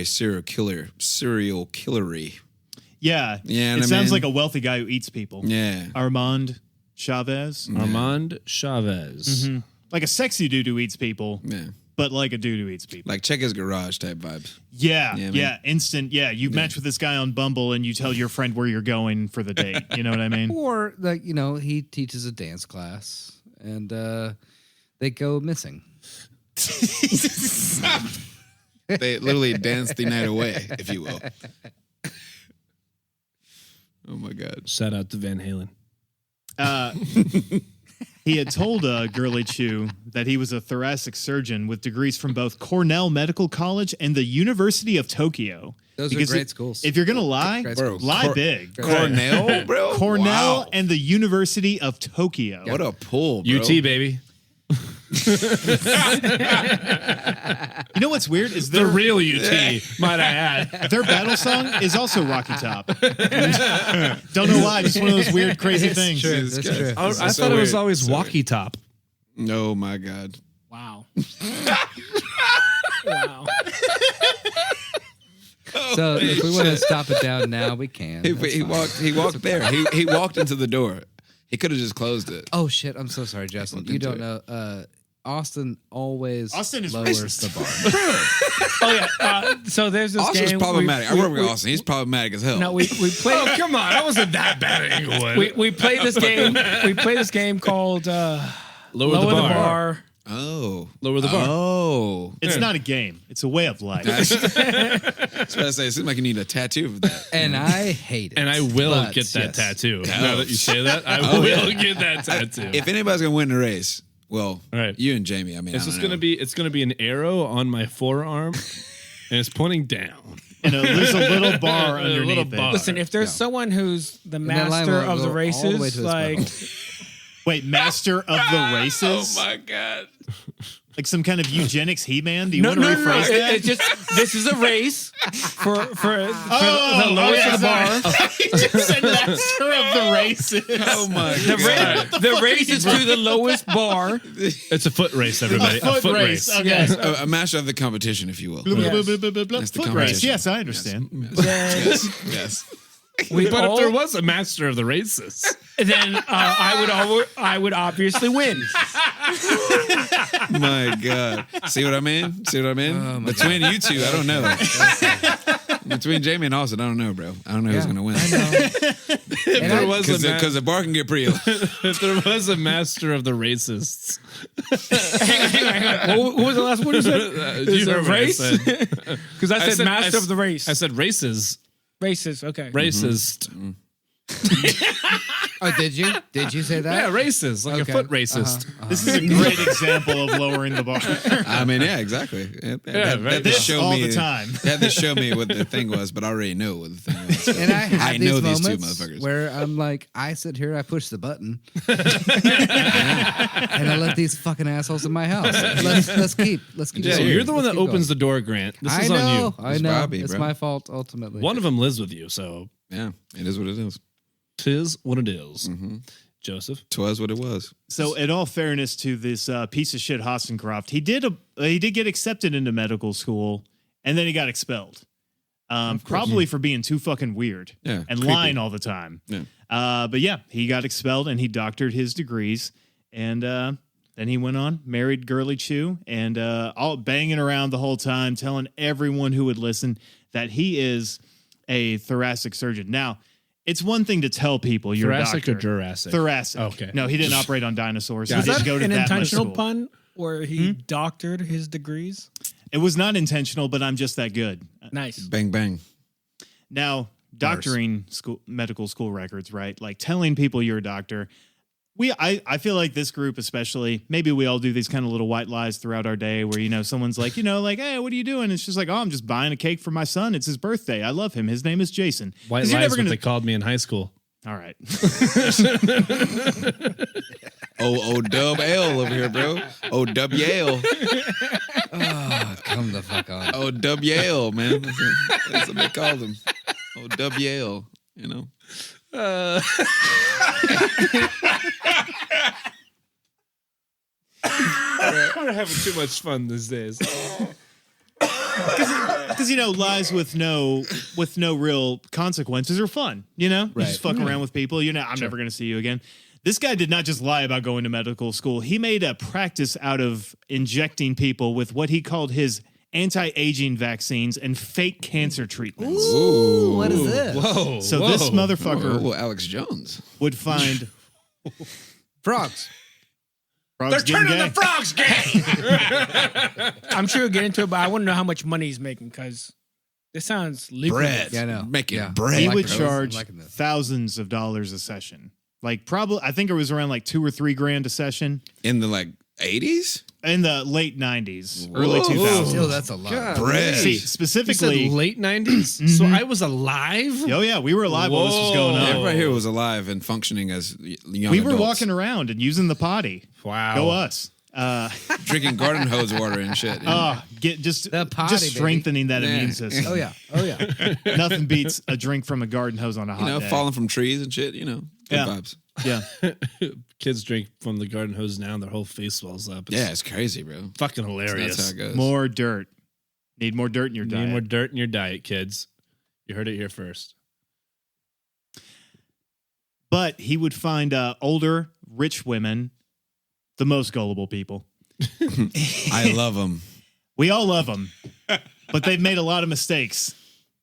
serial killery. Yeah. Yeah, It I sounds mean- like a wealthy guy who eats people. Yeah. Armand Chavez. Armand Chavez. Like a sexy dude who eats people, Yeah. but like a dude who eats people. Like check his garage type vibes. Yeah, Yeah, yeah, man. instant. Yeah, you match with this guy on Bumble and you tell your friend where you're going for the date. You know what I mean? Or like he teaches a dance class and they go missing. They literally dance the night away, if you will. Oh my God. Shout out to Van Halen. He had told Girly Chew that he was a thoracic surgeon with degrees from both Cornell Medical College and the University of Tokyo. Those are Because great schools. If you're gonna lie, Great Bro, lie big. Cornell, bro? Cornell Wow. and the University of Tokyo. What a pull, bro. UT, baby. You know what's weird is The real UT, might I add. their battle song is also Rocky Top. Don't know why, just one of those weird, crazy things. Jesus That's Christ. true. I This is so thought it was weird. always So Walkie Top. weird. Oh my God. Wow. Wow. So if we want to stop it down now, we can. He That's fine. walked there. He walked into the door. He could have just closed it. Oh shit! I'm so sorry, Justin. You don't know. Austin always Austin is lowers racist. the bar. Oh yeah. So there's this Austin's game. problematic. I work with Austin. He's problematic as hell. No, we played. Oh, come on. I wasn't that bad at Inglewood. We played this game. We played this game called Lower Lower the Bar. Oh. Lower the bar. Oh. It's not a game. It's a way of life. That's what I say. It seems like you need a tattoo for that. And I hate it. And I will But, get that yes. tattoo. Now that you say that, I will get that tattoo. If anybody's gonna win the race, well, All right. you and Jamie. I mean, It's I just don't know. it's gonna be an arrow on my forearm, and it's pointing down. And there's a little bar A underneath little it. bar. Listen, if there's someone who's the that line master will of go the all the way races, to his like butthole. Wait, master of the races? Oh my God. Like some kind of eugenics He-Man? Do you want to rephrase that? It's just this is a race for the lowest of the bar. He just said master of the races. Oh my God. The race is to the lowest bar. It's a foot race, everybody. A foot race. Okay. Yes. A master of the competition, if you will. Blah, blah, Yes. blah, blah, blah, blah. That's the Foot race. competition. Yes, I understand. Yes. Yes. We But all, if there was a master of the races, then I would obviously win. My God. See what I mean? See what I mean? Between you two, I don't know. Between Jamie and Austin, I don't know, bro. I don't know who's going to win. if there was a Because the bar can get pretty. if there was a master of the racists, Hang on. What was the last one you said? you Is it heard what I race? said. Because I said master of the race. I said races, Races. Okay. racist. Oh, did you? Did you say that? Yeah, racist, like Okay. a foot racist. This is a great example of lowering the bar. I mean, yeah, exactly. right. This all the time. They had to show me what the thing was, but I already know what the thing was. And I have I these know these two moments motherfuckers. where I'm like, I sit here, I push the button, and I let these fucking assholes in my house. Let's keep. Yeah, going. you're the one Let's that keep opens going. the door, Grant. This I is know. on you. I It's know. Bobby, It's bro. my fault ultimately. One of them lives with you, so Yeah, it is what it is. 'tis what it is. Joseph, 'Twas what it was. So, in all fairness to this piece of shit Hassencroft, he did get accepted into medical school, and then he got expelled. Probably for being too fucking weird Yeah, and creepy. lying all the time. Yeah. But yeah, he got expelled and he doctored his degrees, and then he went on, married Girly Chew, and all banging around the whole time, telling everyone who would listen that he is a thoracic surgeon. Now, it's one thing to tell people you're Thoracic a or doctor. Thoracic? Thoracic. Okay. No, he didn't operate on dinosaurs. Was He didn't that go to an that much intentional school. pun where he doctored his degrees? It was not intentional, but I'm just that good. Nice. Bang, bang. Now, doctoring medical school records, right? Like telling people you're a doctor. I feel like this group especially, maybe we all do these kind of little white lies throughout our day where, someone's like, hey, what are you doing? It's just like, oh, I'm just buying a cake for my son. It's his birthday. I love him. His name is Jason. White 'Cause you're lies never what gonna- they called me in high school. All right. Oh, dub L over here, bro. Oh, WL. Oh, come the fuck on. Oh, WL, man. That's what they call them. Oh, WL, We're having too much fun these days. Because lies with no real consequences are fun. You just fuck around with people. I'm never going to see you again. This guy did not just lie about going to medical school. He made a practice out of injecting people with what he called his anti-aging vaccines and fake cancer treatments. Ooh, what is this? Whoa. So this motherfucker Alex Jones would find Frogs. frogs getting gay. frogs gay. I'm sure we'll get into it, but I want to know how much money he's making because this sounds lucrative. bread. Yeah, I know. Making Yeah. bread. He I would like charge I'm liking this. thousands of dollars a session. Like probably, I think it was around like $2,000 or $3,000 a session in the 80s. in the late '90s, early Whoa. 2000s. Still, that's a lot. God. Bread. See, You said specifically, late 90s? So I was alive? oh yeah, we were alive while this was going Whoa. on. Everybody here was alive and functioning as young We were adults. walking around and using the potty. Wow. Go us. drinking garden hose water and shit. you know? Just The potty, just strengthening that Yeah. immune system. Oh yeah. Nothing beats a drink from a garden hose on a hot day. Falling from trees and shit. Good Yeah. vibes. Yeah. Kids drink from the garden hose now and their whole face swells up. It's Yeah, it's crazy, bro. fucking That's hilarious. how it goes. More dirt. Need more dirt in your diet. Need more dirt in your diet, kids. You heard it here first. But he would find older, rich women, the most gullible people. I love them. We all love them, but they've made a lot of mistakes,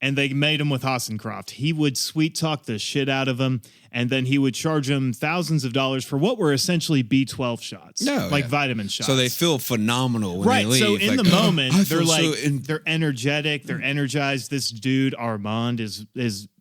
and they made them with Hassencroft. He would sweet talk the shit out of them, and then he would charge them thousands of dollars for what were essentially B12 shots, vitamin shots. So they feel phenomenal when they right. leave. So in Like, the moment, I they're feel like, so they're energetic, they're energized. This dude Armand is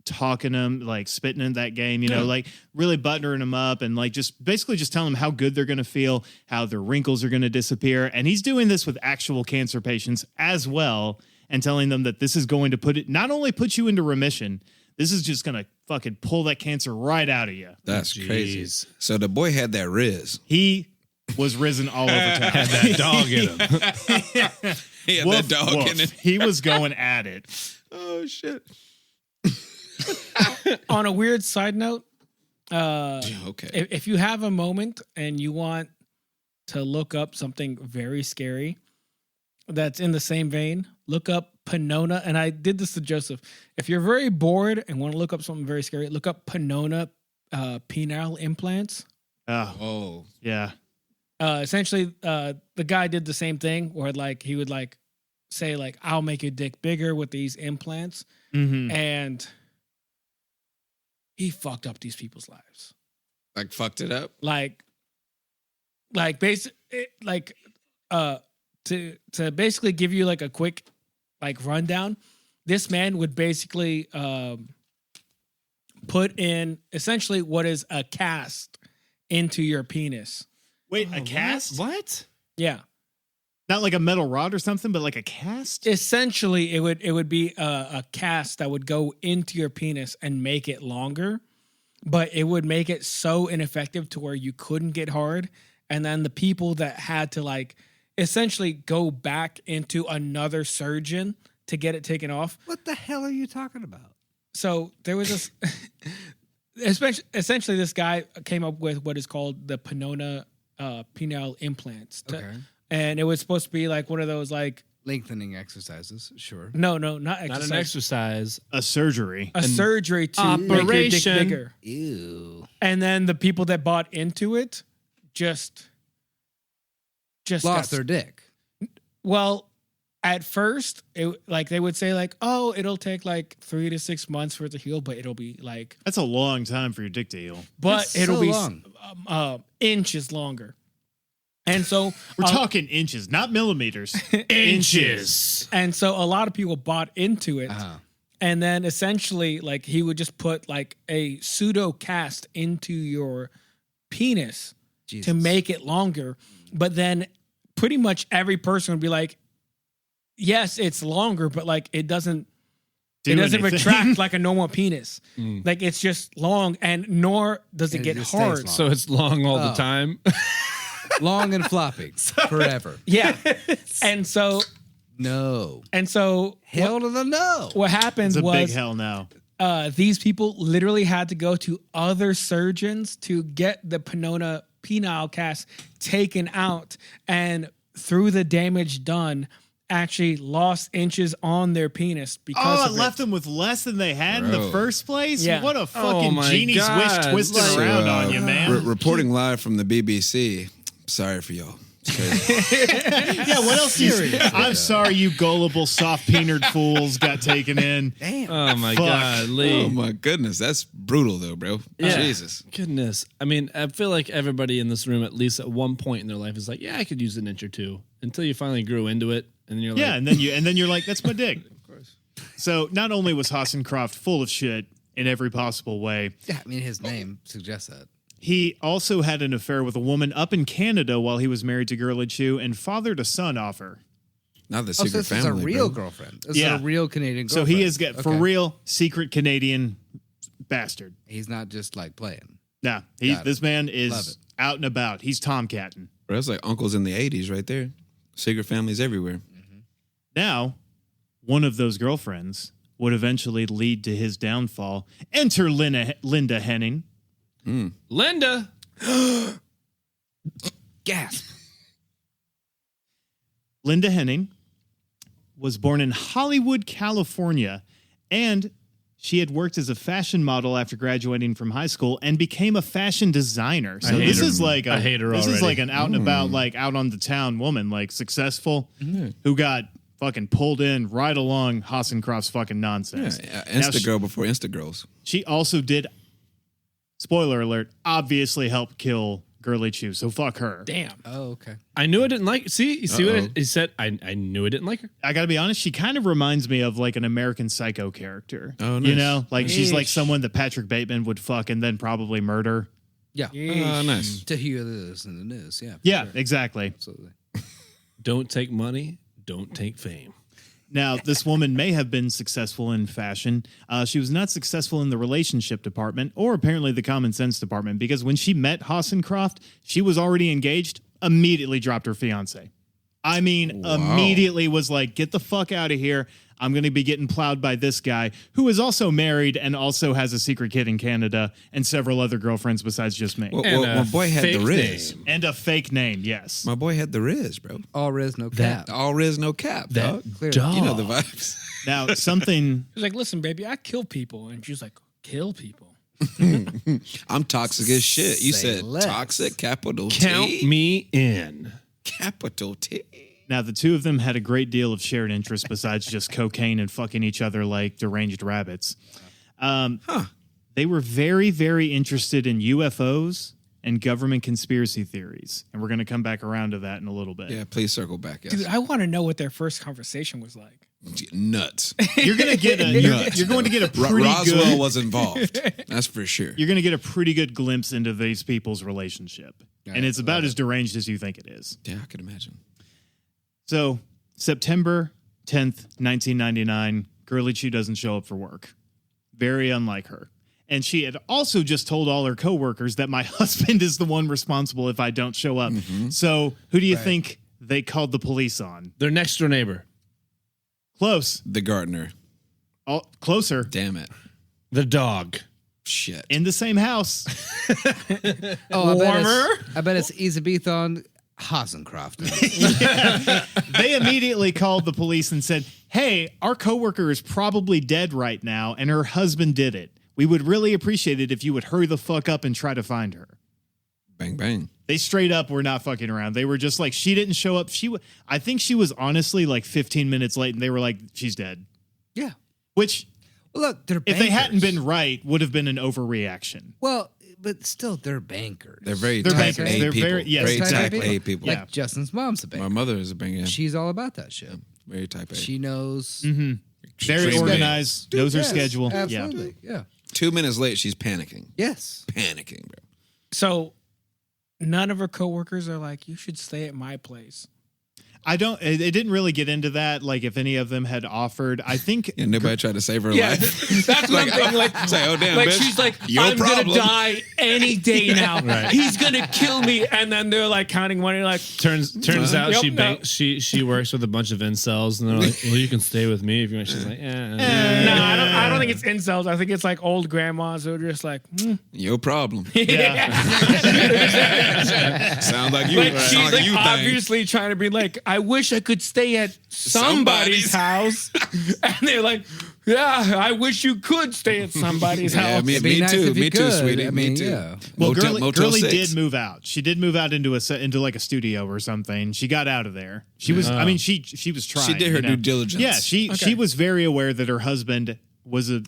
talking them, like spitting in that game, like really buttering them up and like just basically just telling them how good they're going to feel, how their wrinkles are going to disappear. And he's doing this with actual cancer patients as well, and telling them that this is going to not only put you into remission, this is just going to fucking pull that cancer right out of you. That's Jeez. crazy. So the boy had that riz. He was risen all over town. Had that dog in him. He had Woof, that dog woof. in it. He was going at it. Oh shit. On a weird side note, Okay. if you have a moment and you want to look up something very scary that's in the same vein, look up Panona. And I did this to Joseph. If you're very bored and want to look up something very scary, look up Panona penile implants. Oh. Yeah. Essentially, the guy did the same thing where he would say I'll make your dick bigger with these implants. Mm-hmm. And he fucked up these people's lives. Like fucked it up. To basically give you like a quick rundown, this man would basically put in essentially what is a cast into your penis. Wait, a cast? What? Yeah. Not like a metal rod or something, but like a cast? Essentially, it would be a cast that would go into your penis and make it longer, but it would make it so ineffective to where you couldn't get hard. And then the people that had to essentially go back into another surgeon to get it taken off. What the hell are you talking about? So there was this, essentially this guy came up with what is called the Panona penile implants. Okay. And it was supposed to be like one of those Lengthening exercises, sure. no, not Not exercise. an exercise. A surgery. A surgery to make your dick operation. bigger. Ew. And then the people that bought into it just Lost got, their dick. Well, at first, they would say it'll take 3 to 6 months for it to heal, but it'll be That's a long time for your dick to heal. but That's it'll so be long. inches longer. And so We're talking inches, not millimeters. Inches. And so a lot of people bought into it. Uh-huh. And then essentially, he would just put a pseudo cast into your penis Jesus. to make it longer. But then pretty much every person would be like, yes, it's longer, but it doesn't anything. retract like a normal penis. It's just long, and nor does it And it get just stays hard. long. So it's long all the Oh. time. Long and floppy forever. Yeah. and so No. what, Hell to the no. what happened It's a big was hell no. these people literally had to go to other surgeons to get the penile cast taken out, and through the damage done, actually lost inches on their penis because it left them with less than they had in the Bro. first place? Yeah. What a fucking my genie's God. wish twisted Like- around on you, man. Reporting live from the BBC. Sorry for y'all. It's crazy. Yeah, what else do you... I'm sorry you gullible, soft-peenered fools got taken in. Damn. Oh my Fuck. God, Lee. Oh my goodness, that's brutal though, bro. Yeah. Jesus. Goodness. I mean, I feel like everybody in this room, at least at one point in their life, is like, yeah, I could use an inch or two, until you finally grew into it, and then you're Yeah, like, and then you're like, that's my dick. Of course. So not only was Hassencroft full of shit in every possible way, Yeah, I mean, his name suggests that. he also had an affair with a woman up in Canada while he was married to Girly Chew and fathered a son off her. Not the So secret this is family. a real bro. girlfriend. This Yeah. is a real Canadian So girlfriend. he is for Okay. real secret Canadian bastard. He's not just like playing. Nah, Got it. this man Love is it. out and about. He's tomcatting. Bro, that's like uncles in the 80s right there. Secret families everywhere. Now, one of those girlfriends would eventually lead to his downfall. Enter Linda Henning. Linda. Gasp. Linda Henning was born in Hollywood, California, and she had worked as a fashion model after graduating from high school and became a fashion designer. So hate this her. is like I hate her this is already. like an out and about, like out on the town woman, like successful, who got fucking pulled in right along Hassencroft's fucking nonsense. Yeah, Now, Instagirl before Instagirls. she also did, spoiler alert, obviously help kill Girly Chew. So fuck her. Damn. Oh, okay. I knew I didn't like. See, you see what he said? I knew I didn't like her. I gotta be honest, she kind of reminds me of like an American Psycho character. Oh, You nice. know, like she's like Yeesh. someone that Patrick Bateman would fuck and then probably murder. Yeah. Oh, nice. To hear this in the news. Yeah. Yeah, exactly. Absolutely. Don't take money. Don't take fame. Now, this woman may have been successful in fashion. She was not successful in the relationship department or apparently the common sense department because when she met Hassencroft, she was already engaged, immediately dropped her fiance. I mean, immediately was like, get the fuck out of here. I'm going to be getting plowed by this guy who is also married and also has a secret kid in Canada and several other girlfriends besides just me. Well, And my boy had the fake Riz. name. And a fake name, yes. My boy had the Riz, bro. All Riz, no cap. All Riz, no cap, dog. Clearly. You know the vibes. Now, something... He's like, listen, baby, I kill people. And she's like, kill people. I'm toxic as shit. You Say said less. toxic, capital Count T. me in. Capital T. Now, the two of them had a great deal of shared interests besides just cocaine and fucking each other like deranged rabbits. They were very, very interested in UFOs and government conspiracy theories. And we're going to come back around to that in a little bit. Yeah, please circle back. Yes. Dude, I want to know what their first conversation was like. Nuts. You're going to get a you're going to get a pretty Roswell good was involved. That's for sure. you're going to get a pretty good glimpse into these people's relationship. And it's about as deranged as you think it is. Yeah, I could imagine. So, September 10th, 1999, Girly Chew doesn't show up for work. Very unlike her. And she had also just told all her coworkers that my husband is the one responsible if I don't show up. So, who do you think they called the police on? Their next door neighbor. Close. The gardener. Closer. Damn it. The dog. Shit. In the same house. Oh, Warmer? I bet it's Isabethon Hasencroft. They immediately called the police and said, hey, our coworker is probably dead right now, and her husband did it. We would really appreciate it if you would hurry the fuck up and try to find her. Bang, bang. They straight up were not fucking around. They were just like, she didn't show up. I think she was honestly like 15 minutes late, and they were like, she's dead. Yeah. Which, Well, look, they're if they hadn't bankers. been right, would have been an overreaction. Well, but still, they're bankers. They're very They're type bankers. A They're people. very- yes, very type A type people. A people. Like Yeah. Justin's mom's a banker. My mother is a banker. She's all about that shit. Very type A. She knows. Very Extremely. organized, knows her Yes, schedule. Absolutely. Yeah. 2 minutes late, she's panicking. Yes. Panicking, bro. So none of her coworkers are like, you should stay at my place. I don't. It didn't really get into that. Like, if any of them had offered, I think. Yeah, nobody tried to save her Yeah, life. that's one thing. Like, It's like, oh damn, like bitch. she's like, Your I'm problem. gonna die any day now. He's gonna kill me, and then they're like counting money, like Turns out Yep, she no. she works with a bunch of incels, and they're like, "Well, you can stay with me if you want." She's like, no, I don't think it's incels. I think it's like old grandmas who are just like, Your problem. Yeah. Sounds like you. like Sound she's like like you thing. obviously trying to be like, I wish I could stay at somebody's house, and they're like, yeah, I wish you could stay at somebody's Yeah, house. me It'd be nice too. if you Me too, could. sweetie. I mean, me too. yeah. Well, Motel Girly 6. did move out. She did move out into like a studio or something. She got out of there. She was. I mean, she was trying. She did her you know? due diligence. Yeah, she was very aware that her husband was A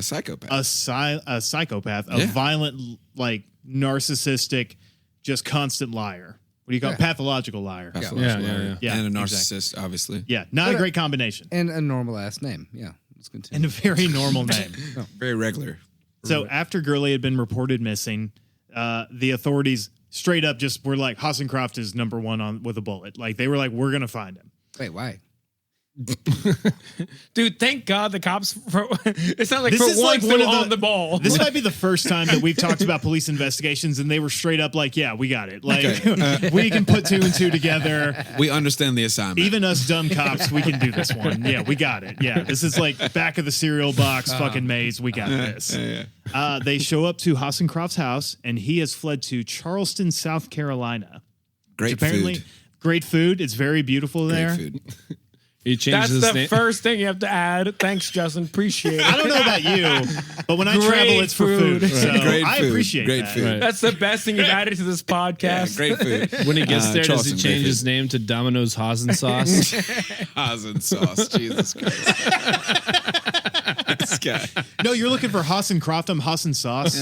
psychopath. a psychopath, a Yeah. violent, like narcissistic, just constant liar. What do you call it? Pathological liar. Pathological Yeah, liar. yeah, yeah. And a Yeah, narcissist, obviously. Yeah, not a great combination. And a normal last name. Yeah. Let's continue. And a very normal name. Very regular. So after Girly had been reported missing, the authorities straight up just were like, Hassencroft is number one on with a bullet. Like they were like, we're gonna find him. Wait, why? Dude, thank God the cops. It's not like This for is once like they one were of the- on the ball. This might be the first time that we've talked about police investigations, and they were straight up like, yeah, we got it. Like we can put 2 and 2 together. We understand the assignment. Even us dumb cops, we can do this one. Yeah, we got it. Yeah, this is like back of the cereal box, fucking maze. We got this. They show up to Hassencroft's house, and he has fled to Charleston, South Carolina. Great Apparently, food. great food. It's very beautiful there. Great food. He That's changes his the name. first thing you have to add. Thanks, Justin. Appreciate I it. don't know about you, but when I Great travel, it's for food. food. So Great I food. appreciate Great that. food. Right. That's the best thing you've added to this Yeah, podcast. great food. When he gets there, does Charleston, he great change his food. name to Domino's Hazen Sauce? Hazen sauce. Jesus Christ. This guy. No, you're looking for Hassencroft. I'm Hassen Sauce.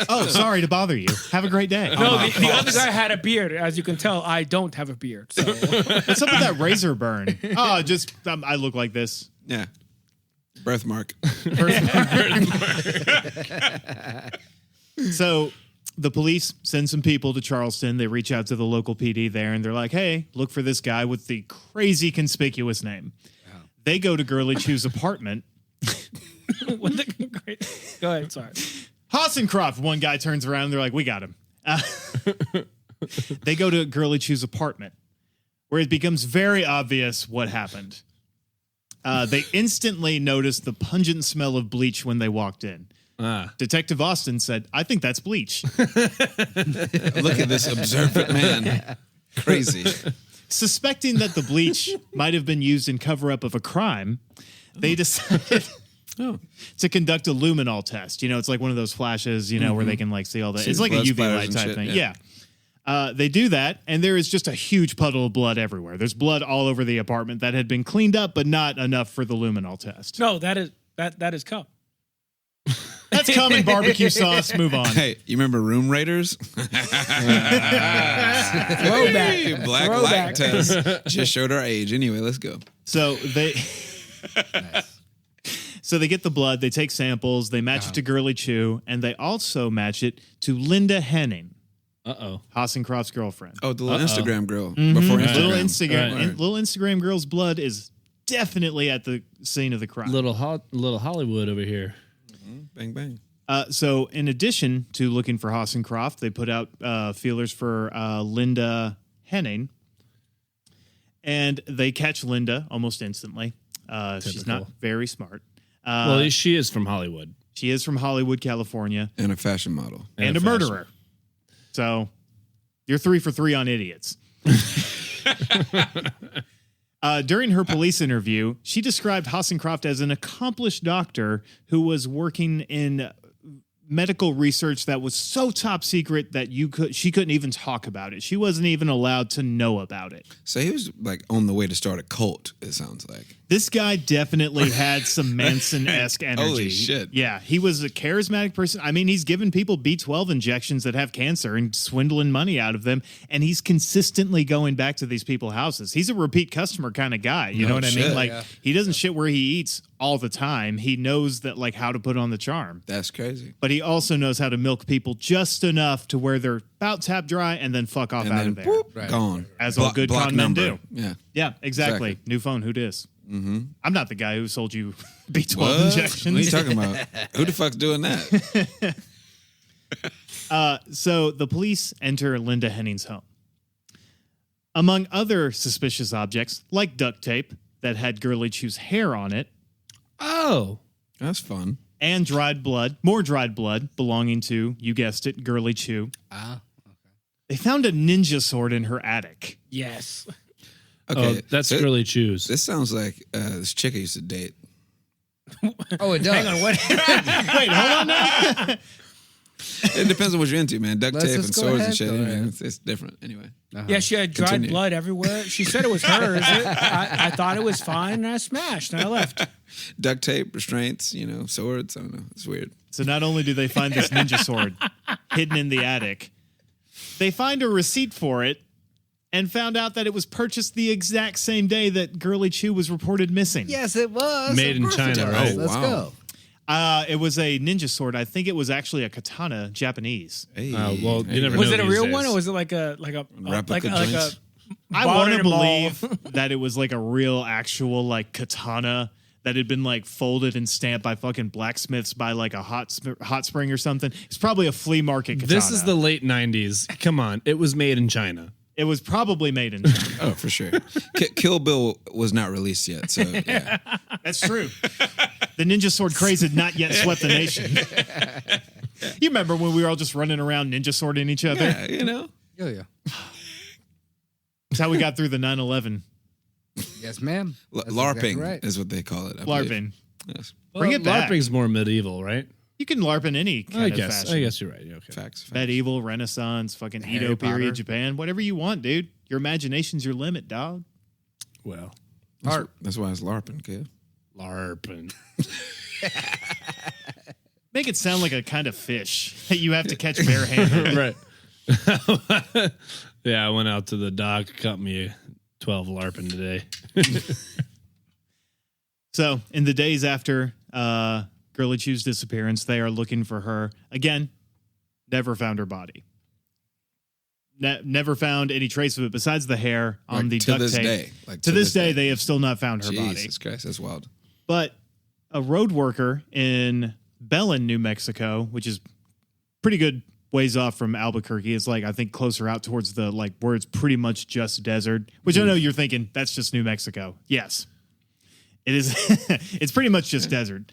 Oh, sorry to bother you. Have a great day. No, the other guy had a beard. As you can tell, I don't have a beard. So What's up with that razor burn? Oh, just I look like this. Yeah. Birthmark. So the police send some people to Charleston. They reach out to the local PD there, and they're like, hey, look for this guy with the crazy conspicuous name. They go to Girly Chew's apartment. What the- go ahead. Sorry. Hassencroft, one guy turns around and they're like, we got him. They go to Girly Chew's apartment, where it becomes very obvious what happened. They instantly noticed the pungent smell of bleach when they walked in. Detective Austin said, I think that's bleach. Look at this observant man. Crazy. Suspecting that the bleach might have been used in cover-up of a crime, they decided to conduct a luminol test. You know, it's like one of those flashes, you know, where they can like see all the... See It's the like a blood UV splatters light and type shit, thing. yeah. Yeah. They do that, and there is just a huge puddle of blood everywhere. There's blood all over the apartment that had been cleaned up, but not enough for the luminol test. No, that is cum. That's common barbecue sauce. Move on. Hey, you remember Room Raiders? Throwback. Black Throwback. light test. Just showed our age. Anyway, let's go. So they... So they get the blood, they take samples, they match it to Girly Chew, and they also match it to Linda Henning, Uh-oh. Hassencroft's girlfriend. Oh, the little Instagram girl. Before Instagram. Little Instagram girl's blood is definitely at the scene of the crime. Little Hollywood over here. Bang, bang. So in addition to looking for Hassencroft, they put out feelers for Linda Henning, and they catch Linda almost instantly. She's not very smart. Well, she is from Hollywood. She is from Hollywood, California, And a fashion model. and a fashion. murderer. So you're 3 for 3 on idiots. During her police interview, she described Hassencroft as an accomplished doctor who was working in medical research that was so top secret that she couldn't even talk about it. She wasn't even allowed to know about it. So he was like on the way to start a cult, it sounds like. This guy definitely had some Manson-esque energy. Holy shit. Yeah, he was a charismatic person. I mean, he's given people B12 injections that have cancer and swindling money out of them, and he's consistently going back to these people's houses. He's a repeat customer kind of guy. You know what I mean? shit. Like, he doesn't shit where he eats all the time. He knows that like how to put on the charm. That's crazy. But he also knows how to milk people just enough to where they're about tap dry and then fuck off And out then of there. whoop, Right. gone. As all good block con men number. do. Yeah. Yeah, exactly. Exactly. New phone, who dis? Mm-hmm. I'm not the guy who sold you B12 What? injections. What are you talking about? Who the fuck's doing that? So the police enter Linda Henning's home. Among other suspicious objects, like duct tape that had Girly Chew's hair on it, Oh, That's fun. and dried blood, more dried blood belonging to, you guessed it, Girly Chew. Ah, They found a ninja sword in her attic. Yes. Okay, that's so Girly Chews. This sounds like this chick I used to date. oh, it does. Hang on, what? Wait, hold on now. It depends on what you're into, man. Duct Let's tape just and go swords ahead, and shit. go You know, ahead. it's different. Anyway, Yeah, she had dried Continue. blood everywhere. She said it was hers. I thought it was fine, and I smashed, and I left. duct tape, restraints, swords. I don't know. It's weird. So not only do they find this ninja sword hidden in the attic, they find a receipt for it and found out that it was purchased the exact same day that Girly Chew was reported missing. Yes, it was. Made Of in course it China, was. right? Let's Wow. go. It was a ninja sword. I think it was actually a katana, Japanese. Hey, Well, you never Was know it a these real days. one, or was it like a Replica like a joints? I bought want it to in a mall? believe that it was like a real, actual like katana that had been like folded and stamped by fucking blacksmiths by like a hot spring or something. It's probably a flea market katana. This is the late 90s. Come on. It was made in China. It was probably made in China. Oh, for sure. Kill Bill was not released yet, so yeah. That's true. The ninja sword craze had not yet swept the nation. You remember when we were all just running around ninja swording each other? Yeah, Yeah. That's how we got through the 9/11. Yes, ma'am. That's LARPing exactly right. is what they call it. I believe. LARPing. Yes. Bring it back. LARPing's more medieval, right? You can LARP in any kind of fashion. I guess you're right. Yeah, okay. Facts. Medieval, Renaissance, fucking Harry Edo period, Potter. Japan, whatever you want, dude. Your imagination's your limit, dog. Well, That's why it's LARPing, kid. LARPing. Make it sound like a kind of fish that you have to catch barehanded. Right. Yeah, I went out to the dock, caught me 12 LARPing today. So, in the days after Girly Chew's disappearance, they are looking for her. Again, never found her body. Never found any trace of it besides the hair on Like, the to duct this tape. day. Like, To this day, they have still not found her body. Jesus Christ, that's wild. But a road worker in Belen, New Mexico, which is pretty good ways off from Albuquerque, is like I think closer out towards the like where it's pretty much just desert. Which I know you're thinking that's just New Mexico. Yes, it is. It's pretty much just desert.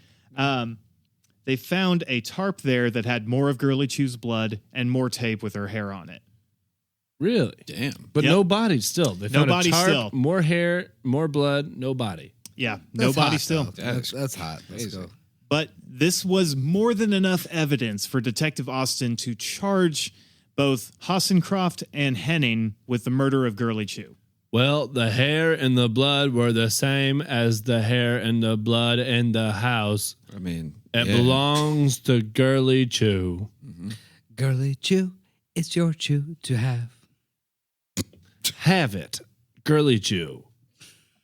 They found a tarp there that had more of Girly Chew's blood and more tape with her hair on it. Really? Damn. But Yep. no body still. They No found body a tarp, still. more hair, more blood, no body. Yeah, That's nobody hot, still. though. That's hot. Let's go. But this was more than enough evidence for Detective Austin to charge both Hassencroft and Henning with the murder of Girly Chew. Well, the hair and the blood were the same as the hair and the blood in the house. I mean, It yeah. belongs to Girly Chew. Girly Chew, it's your chew to have. Have it. Girly Chew.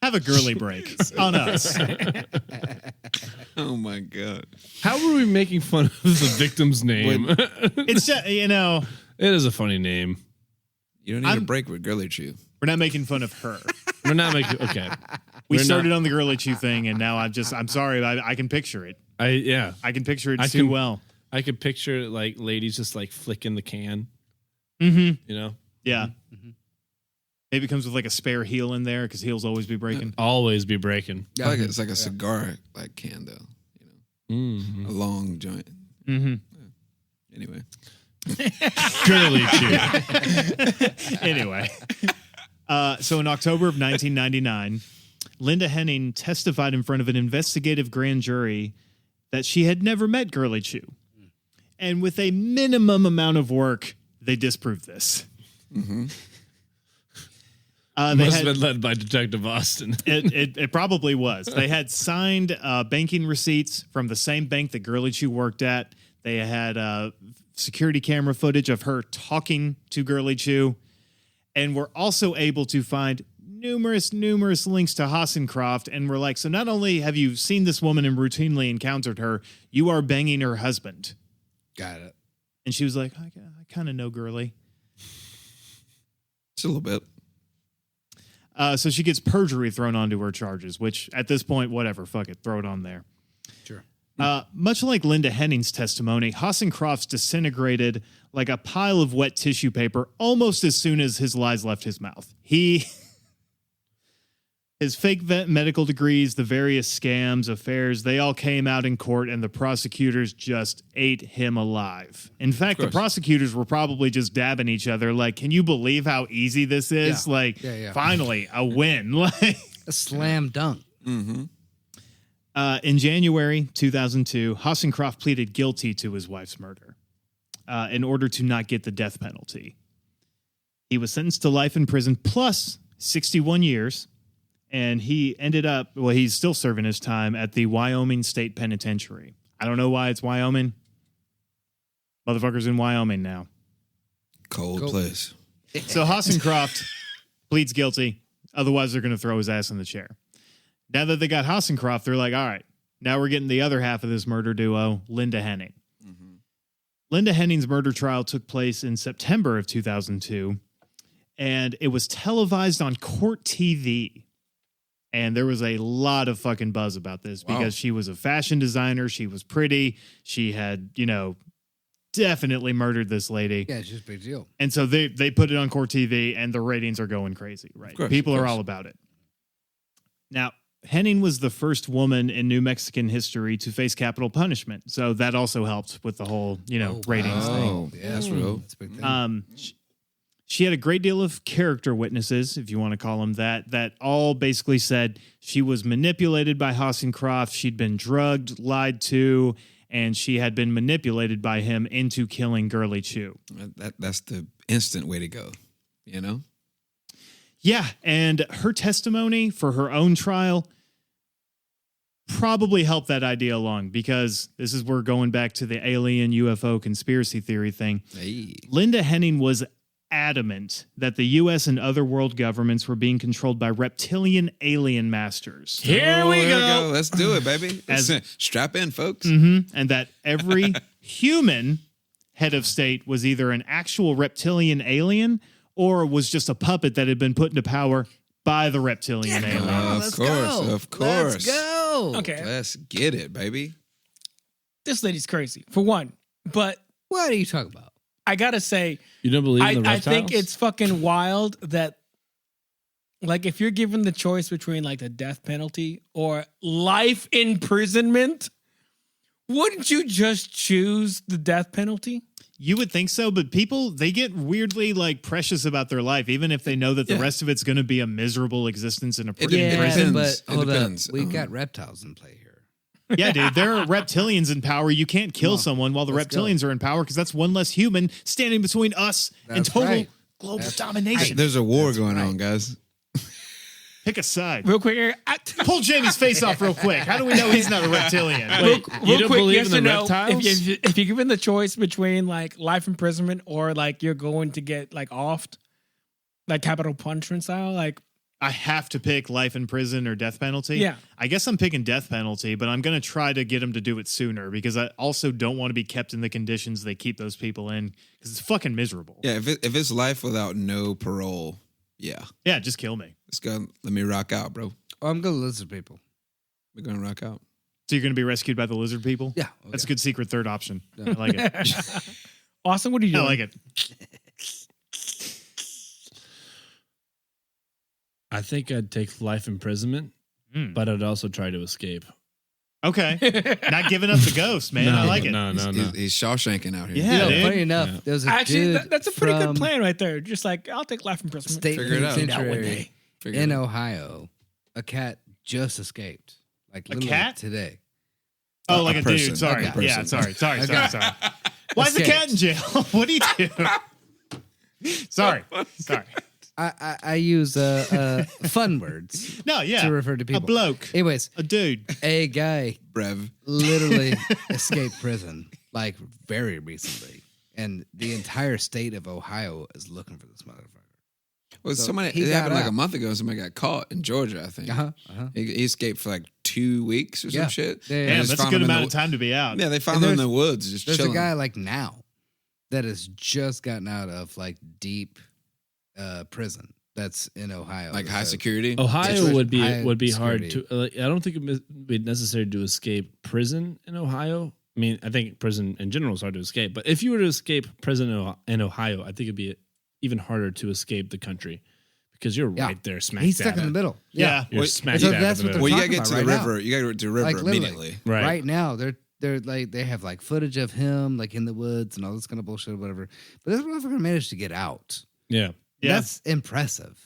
Have a girly break on us. Oh my God. How were we making fun of the victim's name? It's just, It is a funny name. You don't need a break with Girly Chew. we're not making fun of her. We're not making. Okay. We We're started not- on the Girly Chew thing, and now I'm sorry, I can picture it. I can picture it I too can- well. I could picture like ladies just like flicking the can. Mm-hmm. You know, Yeah. Maybe it comes with like a spare heel in there because heels always be breaking. always be breaking. It's like a cigar like can though. Mm-hmm. A long joint. Mm-hmm. Anyway. Girly Chew. Anyway, so in October of 1999, Linda Henning testified in front of an investigative grand jury that she had never met Girly Chew. And with a minimum amount of work, they disproved this. Mm-hmm. They Must had, have been led by Detective Austin. it probably was. They had signed banking receipts from the same bank that Girly Chew worked at. They had security camera footage of her talking to Girly Chew, and were also able to find numerous links to Hassencroft, and we're like, so not only have you seen this woman and routinely encountered her, you are banging her husband. Got it. And she was like, I kind of know Girly. Just a little bit. So she gets perjury thrown onto her charges, which at this point, whatever, fuck it, throw it on there. Sure. Much like Linda Henning's testimony, Hassencroft's disintegrated like a pile of wet tissue paper almost as soon as his lies left his mouth. His fake medical degrees, the various scams, affairs, they all came out in court, and the prosecutors just ate him alive. In fact, the prosecutors were probably just dabbing each other like, can you believe how easy this is? Yeah. Like, finally, a win. Like a slam dunk. Mm-hmm. In January 2002, Hassencroft pleaded guilty to his wife's murder in order to not get the death penalty. He was sentenced to life in prison plus 61 years. And he ended up, well, he's still serving his time at the Wyoming State Penitentiary. I don't know why it's Wyoming. Motherfuckers in Wyoming now. Cold place. So Hassencroft pleads guilty. Otherwise, they're going to throw his ass in the chair. Now that they got Hassencroft, they're like, all right, now we're getting the other half of this murder duo, Linda Henning. Mm-hmm. Linda Henning's murder trial took place in September of 2002, and it was televised on Court TV. And there was a lot of fucking buzz about this because she was a fashion designer. She was pretty. She had, definitely murdered this lady. Yeah, it's just a big deal. And so they put it on Court TV, and the ratings are going crazy, right? People are all about it. Now, Henning was the first woman in New Mexican history to face capital punishment. So that also helped with the whole, ratings thing. Oh, yeah, that's real. That's a big thing. She had a great deal of character witnesses, if you want to call them that all basically said she was manipulated by Hassencroft, she'd been drugged, lied to, and she had been manipulated by him into killing Girly Chew. That's the instant way to go, Yeah, and her testimony for her own trial probably helped that idea along, because this is where we're going back to the alien UFO conspiracy theory thing. Hey. Linda Henning was adamant that the U.S. and other world governments were being controlled by reptilian alien masters. Here we go. Let's do it, baby. Strap in, folks. And that every human head of state was either an actual reptilian alien or was just a puppet that had been put into power by the reptilian alien. Of course. Let's go. Okay. Let's get it, baby. This lady's crazy, for one. But What are you talking about? I gotta say, You don't believe in the I reptiles? think it's fucking wild that, like, if you're given the choice between like the death penalty or life imprisonment, wouldn't you just choose the death penalty? You would think so, but people, they get weirdly like precious about their life, even if they know that the rest of it's going to be a miserable existence in a prison. depends. But hold depends. up. We've got reptiles in play here. Yeah, dude, there are reptilians in power. You can't kill someone while the let's reptilians are in power because that's one less human standing between us and That's total right. global domination. There's a war going on, guys. Pick a side. Real quick, Eric, Pull Jamie's face off real quick. How do we know he's not a reptilian? real you quick, don't believe yes in the or no, reptiles? if you're given the choice between like life imprisonment or like you're going to get like offed, like capital punishment style, like I have to pick life in prison or death penalty. Yeah. I guess I'm picking death penalty, but I'm going to try to get him to do it sooner because I also don't want to be kept in the conditions they keep those people in because it's fucking miserable. Yeah, if it's life without no parole, yeah. Yeah, just kill me. Let's go. Let me rock out, bro. Oh, I'm going to lizard people. We're going to rock out. So you're going to be rescued by the lizard people? Yeah. That's a good secret third option. I like it. Austin, what are you I doing? like it. I think I'd take life imprisonment, but I'd also try to escape. Okay. Not giving up the ghost, man. I like it. No. He's Shawshanking out here. Yeah, dude. Funny enough, there was a Actually, dude that's a pretty good from plan right there. Just like, I'll take life imprisonment. State Figure it out. penitentiary Figure it in out. Ohio. A cat just escaped. Like literally cat? today. Oh, like A a person. dude. Sorry. A person. Yeah, sorry. Okay. Why is the cat in jail? What do you do? Sorry. I use fun words No, yeah. to refer to A people. bloke. Anyways, A dude. a guy Brev. literally escaped prison like very recently, and the entire state of Ohio is looking for this motherfucker. Well, So somebody he it got happened like a out. month ago. Somebody got caught in Georgia, I think. Uh-huh. He escaped for like 2 weeks or Yeah. some shit. Yeah, They Damn, just that's a found good him in amount the- of time to be out. Yeah, they found And him in there's- the woods just There's chilling. a guy like now that has just gotten out of like deep prison that's in Ohio. like that high says- security. Ohio It's would be high hard security. to. I don't think it would be necessary to escape prison in Ohio. I mean, I think prison in general is hard to escape. But if you were to escape prison in Ohio, I think it'd be even harder to escape the country because you're Yeah. right there, smack He's dab stuck in the at- middle. Yeah. You're Wait, smack so dab that's in what the they're Well, you gotta talking get to about the right river. You gotta get to the river Like, literally. immediately. Right. Right now, they're like they have like footage of him like in the woods and all this kind of bullshit, or whatever. But this motherfucker managed to get out. Yeah. Yeah. That's impressive.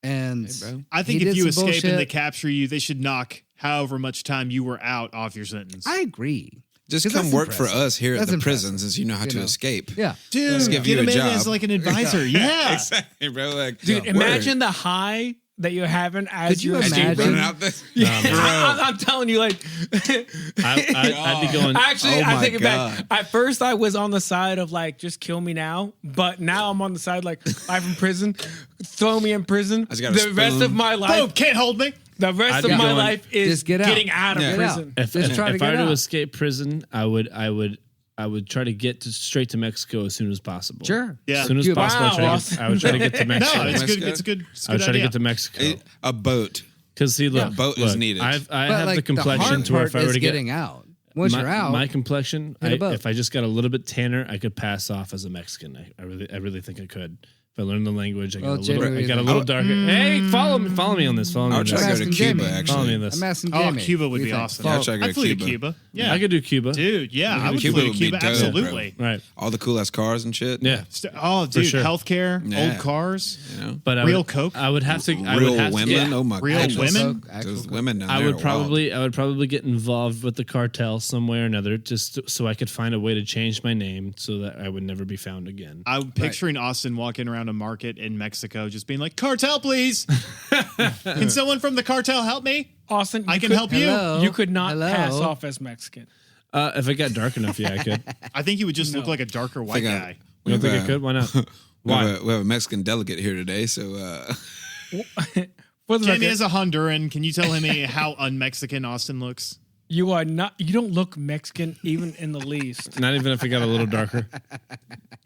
And Hey, bro. I think he if did you some escape and they bullshit. capture you, they should knock however much time you were out off your sentence. I agree. Just 'Cause come that's work for impressive. us here at That's the impressive. prison since you know how to know. escape. Yeah. Dude, Let's give you get a him in job. as like an advisor. Yeah. Exactly, bro. Like, Dude, word. imagine the high that you're having as Could you you're As you imagine? running out there. I'm telling you, like, I'd be going. actually, Oh I my take it back. God. At first, I was on the side of like, just kill me now. But now I'm on the side like, I'm in prison. Throw me in prison. just got a The rest of spoon. my life, Boom, can't hold me. the rest I'd of be my going, life is just get out. getting out of Yeah. Get out. prison. If, Just try to if get I were to out. escape prison, I would try to get straight to Mexico as soon as possible. Sure. Yeah. As soon as Cuba. possible, Wow, I would try to get to No, Mexico. it's good. Mexico? It's a good. It's a I would good try to idea. get to Mexico. A boat. Because see, look, A boat is needed. I But have like the complexion hard to where part if I were is to get getting out. Once you're out, my complexion, hit a boat. if I just got a little bit tanner, I could pass off as a Mexican. I really think I could. If I learned the language, I got Well, a little, generally, I got a then- little darker. Hey, follow me on this. Follow me I'll on try this. to go to asking Cuba, Jamie. Follow me actually. on this. I'm asking Oh, Jamie. Cuba would What do be you think? awesome. Yeah, I'll try to go I'd to fly to Cuba. Cuba. Yeah. I could do Cuba. Dude, yeah, I would Cuba fly to would be Cuba. dope, Absolutely. Right. All the cool ass cars and shit. Yeah. Oh, dude, sure. healthcare, Yeah. old cars. You know? But Real Coke? I would have to. I Real would have women. To, yeah. Oh my Real goodness. women? Those women down I there would are wild. probably get involved with the cartel some way or another, just so I could find a way to change my name so that I would never be found again. I'm picturing Austin walking around a market in Mexico, just being like, "Cartel, please! Can someone from the cartel help me? Austin, I you can could- help you." Hello? You could not Hello? pass off as Mexican. If it got dark enough, yeah, I could. I think you would just look like a darker white Think I- guy. You don't think I have, could? Why not? We Why? have a Mexican delegate here today, so For the Jamie record, is a Honduran. Can you tell him how un-Mexican Austin looks? you are not. You don't look Mexican even in the least. Not even if it got a little darker.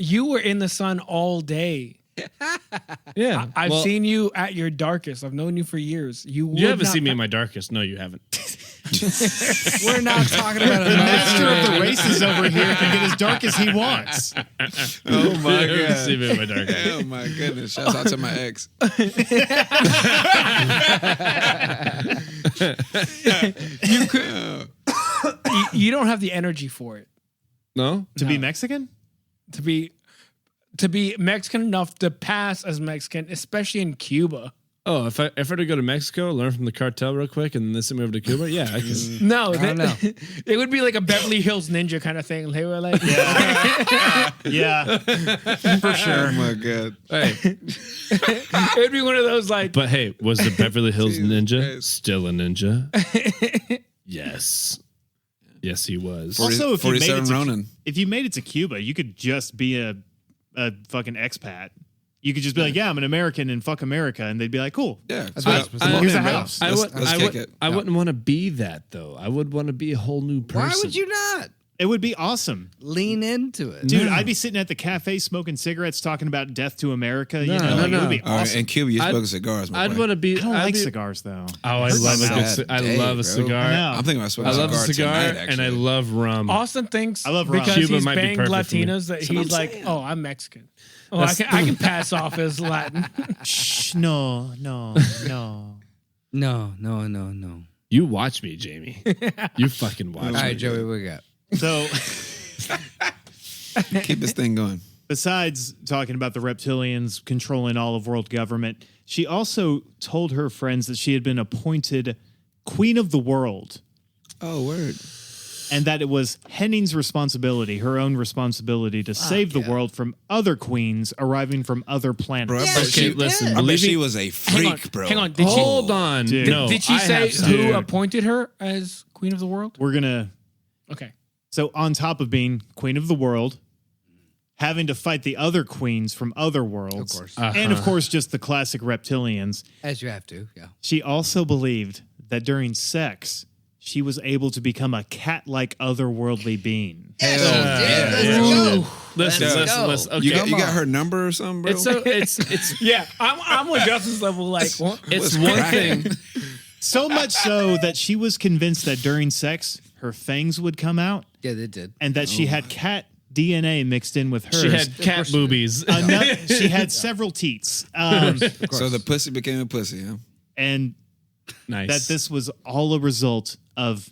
You were in the sun all day. Yeah, I've well, seen you at your darkest. I've known you for years. You haven't seen me in my darkest. No, you haven't. We're not talking about The a master of the races over here can get as dark as he wants. oh my You haven't seen me in my darkest. oh my goodness! Shouts out to my ex. You could. You don't have the energy for it No, To be Mexican? to be Mexican enough to pass as Mexican, especially in Cuba. Oh, if I were to go to Mexico, learn from the cartel real quick, and then send me over to Cuba, yeah, I can. No, don't know. it would be like a Beverly Hills Ninja kind of thing. They were like, Yeah, for Oh sure. my god! Hey, it would be one of those like, but hey, was the Beverly Hills Jesus Ninja Christ. still a ninja? Yes, yes, he was. Also, if you made 47 it to, Ronin. if you made it to Cuba, you could just be a fucking expat. You could just be like, "Yeah, I'm an American and fuck America," and they'd be like, "Cool." Yeah, Here's a house. Let's kick it. I wouldn't want to be that though. I would want to be a whole new person. Why would you not It would be awesome. lean into it? Dude, I'd be sitting at the cafe smoking cigarettes talking about death to America. You No, know, no, like, it no. would be All right, awesome. in Cuba, you I'd- smoke cigars. My I'd boy. want to be. I don't I'd like be- cigars, though. Oh, I Hurts love my a good. sad I day, love bro. a cigar. I know. I'm thinking about smoking I love a cigar, tonight, and actually. I love rum. Austin thinks I love rum. because Cuba he's might be banged perfect for me. Latinas that he's like, oh, I'm Mexican. Oh, That's- I can pass off as Latin. Shh, no, no, no. No. You watch me, Jamie. You fucking watch All me. right, Joey, what we got? So, Keep this thing going. besides talking about the reptilians controlling all of world government, she also told her friends that she had been appointed Queen of the World, Oh, word. and that it was Henning's responsibility, her own responsibility, to save the world from other queens arriving from other planets. Bro, I Yeah, bet Okay, she, listen. I bet believe she me- was a Hang on, freak, bro. hang on. Did Hold on. Dude. No, she I say have some- who appointed her as Queen of the World? We're going to. Okay. So, on top of being Queen of the World, having to fight the other queens from other worlds. Of course. And of course, just the classic reptilians. As you have to, yeah. She also believed that during sex, she was able to become a cat-like otherworldly being. Yes, yeah. let's Yeah. go. Listen. Okay. You got Come on. her number or something, bro? It's Yeah, I'm on Justin's level. Like, what? it's What's one cracking? thing. So much so that she was convinced that during sex, her fangs would come out Yeah, they did. and that she had cat DNA mixed in with hers. She had cat boobies. She had several teats. So the pussy became a pussy, huh? And Nice. that this was all a result of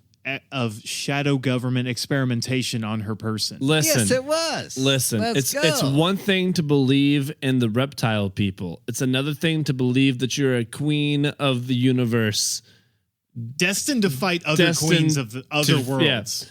shadow government experimentation on her person. Listen. Yes, it was. Listen, Let's it's go. one thing to believe in the reptile people. It's another thing to believe that you're a queen of the universe. Destined to fight other Destined queens of the other to- worlds.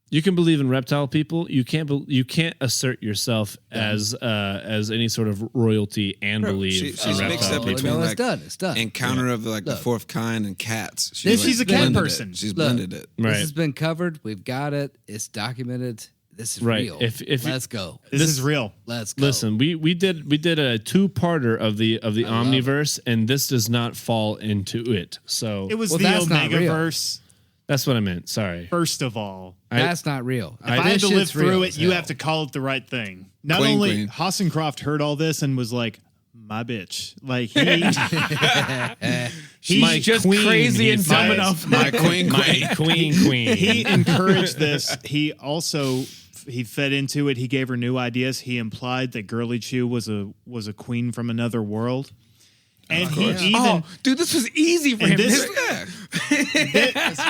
You can believe in reptile people. You can't assert yourself as any sort of royalty and believe she's in mixed reptile up people. between No, it's like done. It's done. Encounter of the Look. fourth kind and cats. She's a cat blended it. person. She's Look. blended it. Right. This has been covered. We've got it. It's documented. This is Right. real. If you- Let's go. This is real. Let's go. Listen, we did a 2-parter of the Omniverse, and this does not fall into it. So It was Well, the that's not real. Omega-verse, that's what I meant. Sorry. first of all. That's not real. If I had to This live shit's through real it, as you hell. have to call it the right thing. Not Queen, only queen. Hassencroft heard all this and was like, my bitch. Like He's My just queen, crazy and he's dumb my- enough. My queen, My queen. he encouraged this. He also he fed into it. He gave her new ideas. He implied that Girly Chew was a queen from another world. And he even Oh, dude, this was easy for And him. this-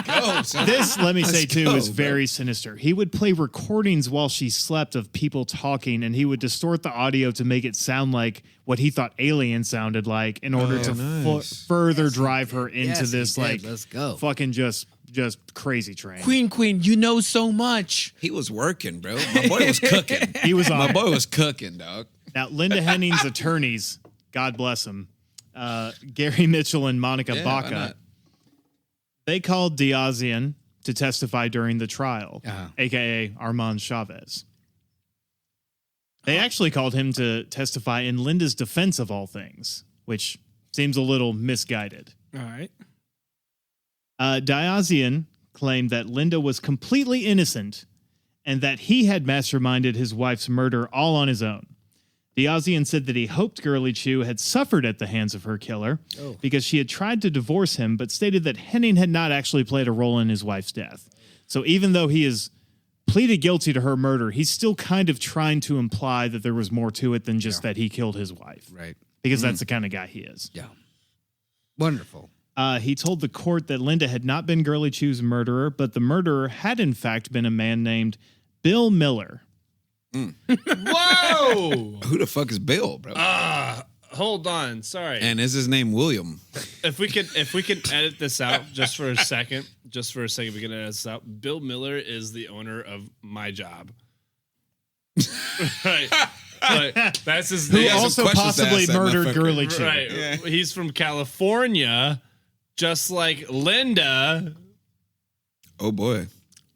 Go, son. this, let me say Let's too, go, is bro. very sinister. He would play recordings while she slept of people talking, and he would distort the audio to make it sound like what he thought aliens sounded like, in order to nice. further drive her into Yes, he this did. like Let's go. fucking just crazy train. Queen, you know so much. He was working, bro. My boy was cooking. He was on My it. boy was cooking, dog. Now, Linda Henning's attorneys, God bless them, Gary Mitchell and Monica Yeah, why Baca, not? they called Diazian to testify during the trial, Uh-huh. a.k.a. Armand Chavez. They actually called him to testify in Linda's defense of all things, which seems a little misguided. All right. Diazian claimed that Linda was completely innocent and that he had masterminded his wife's murder all on his own. Diazian said that he hoped Girly Chew had suffered at the hands of her killer because she had tried to divorce him, but stated that Henning had not actually played a role in his wife's death. So even though he is pleaded guilty to her murder, he's still kind of trying to imply that there was more to it than just that he killed his wife, Right. because that's the kind of guy he is. Yeah. Wonderful. He told the court that Linda had not been Girly Chew's murderer, but the murderer had in fact been a man named Bill Miller. Whoa! Who the fuck is Bill, bro? Hold on. Sorry. And is his name William? If we could edit this out just for a second, we can edit this out. Bill Miller is the owner of my job. Right. Like, that's his Who name. some also questions to possibly ask that murdered motherfucker. Girly Chew. Right. Yeah. He's from California, just like Linda. Oh boy.